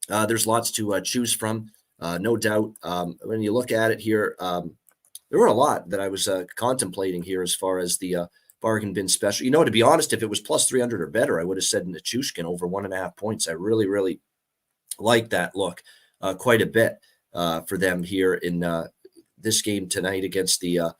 there's lots to choose from, no doubt. When you look at it here, there were a lot that I was contemplating here as far as the bargain bin special. You know, to be honest, if it was plus 300 or better, I would have said Nichushkin over 1.5 points. I really, really like that look quite a bit for them here in this game tonight against the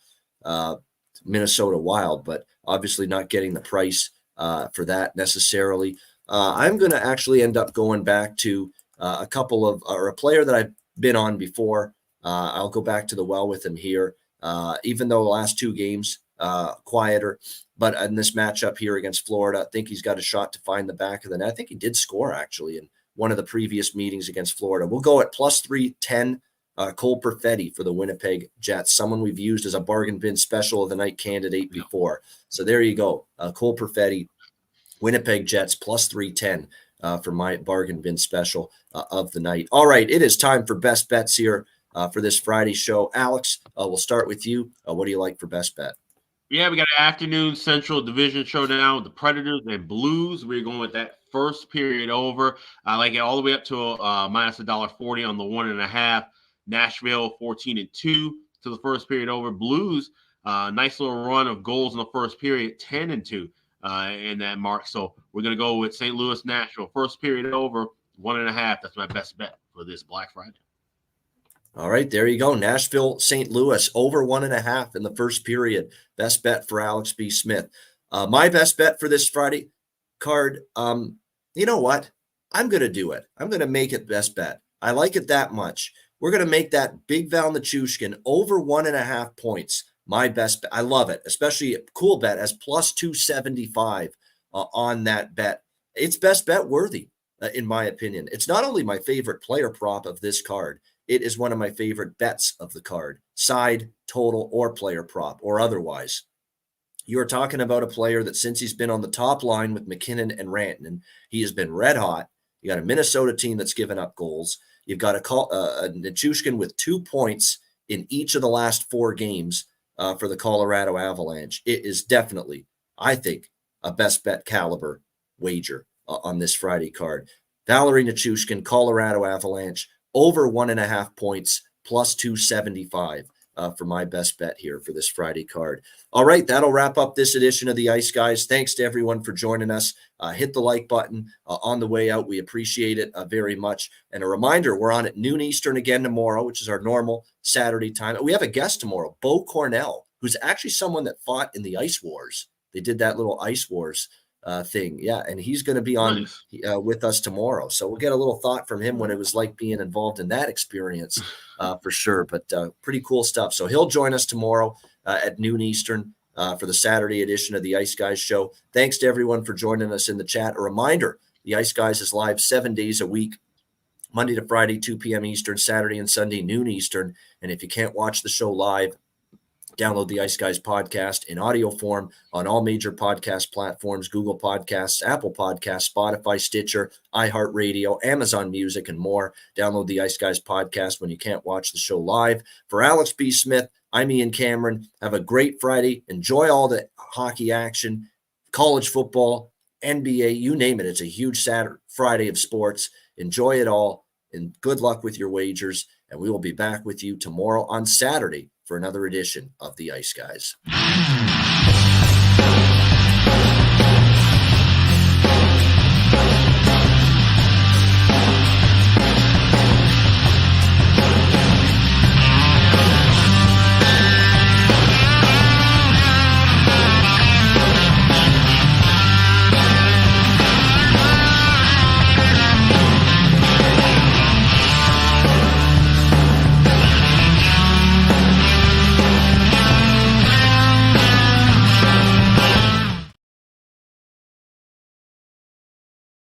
Minnesota Wild, but obviously not getting the price for that necessarily. I'm going to actually end up going back to a couple of, or a player that I've been on before. I'll go back to the well with him here, even though the last 2 games quieter, but in this matchup here against Florida, I think he's got a shot to find the back of the net. I think he did score actually in one of the previous meetings against Florida. We'll go at plus 310. Cole Perfetti for the Winnipeg Jets, someone we've used as a bargain bin special of the night candidate before. So there you go. Cole Perfetti, Winnipeg Jets, plus 310 for my bargain bin special of the night. All right, it is time for best bets here for this Friday show. Alex, we'll start with you. What do you like for best bet? Yeah, we got an afternoon Central Division showdown with the Predators and Blues. We're going with that first period over. I like it all the way up to minus $1.40 on the 1.5. Nashville 14-2 to the first period over. Blues, nice little run of goals in the first period, 10-2 in that mark. So we're going to go with St. Louis, Nashville, first period over, 1.5. That's my best bet for this Black Friday. All right, there you go. Nashville, St. Louis, over 1.5 in the first period. Best bet for Alex B. Smith. My best bet for this Friday card, you know what? I'm going to do it. I'm going to make it best bet. I like it that much. We're going to make that Big Val Nichushkin over 1.5 points. My best bet. I love it, especially a cool bet as plus 275 on that bet. It's best bet worthy, in my opinion. It's not only my favorite player prop of this card, it is one of my favorite bets of the card, side, total, or player prop, or otherwise. You're talking about a player that since he's been on the top line with McKinnon and Rantanen, he has been red hot. You got a Minnesota team that's given up goals. You've got a Nichushkin with 2 points in each of the last 4 games for the Colorado Avalanche. It is definitely, I think, a best bet caliber wager on this Friday card. Valeri Nichushkin, Colorado Avalanche, over 1.5 points, plus 275 for my best bet here for this Friday card. All right, that'll wrap up this edition of the Ice Guys. Thanks to everyone for joining us. Hit the like button on the way out. We appreciate it very much. And a reminder, we're on at noon Eastern again tomorrow, which is our normal Saturday time. We have a guest tomorrow, Bo Cornell, who's actually someone that fought in the Ice Wars. They did that little Ice Wars thing. Yeah, and he's going to be on with us tomorrow. So we'll get a little thought from him what it was like being involved in that experience for sure. But pretty cool stuff. So he'll join us tomorrow at noon Eastern for the Saturday edition of the Ice Guys show. Thanks to everyone for joining us in the chat. A reminder, the Ice Guys is live 7 days a week, Monday to Friday, 2 p.m. Eastern, Saturday and Sunday, noon Eastern. And if you can't watch the show live, download the Ice Guys podcast in audio form on all major podcast platforms, Google Podcasts, Apple Podcasts, Spotify, Stitcher, iHeartRadio, Amazon Music, and more. Download the Ice Guys podcast when you can't watch the show live. For Alex B. Smith, I'm Ian Cameron. Have a great Friday. Enjoy all the hockey action, college football, NBA, you name it. It's a huge Saturday, Friday of sports. Enjoy it all, and good luck with your wagers. And we will be back with you tomorrow on Saturday for another edition of the Ice Guys.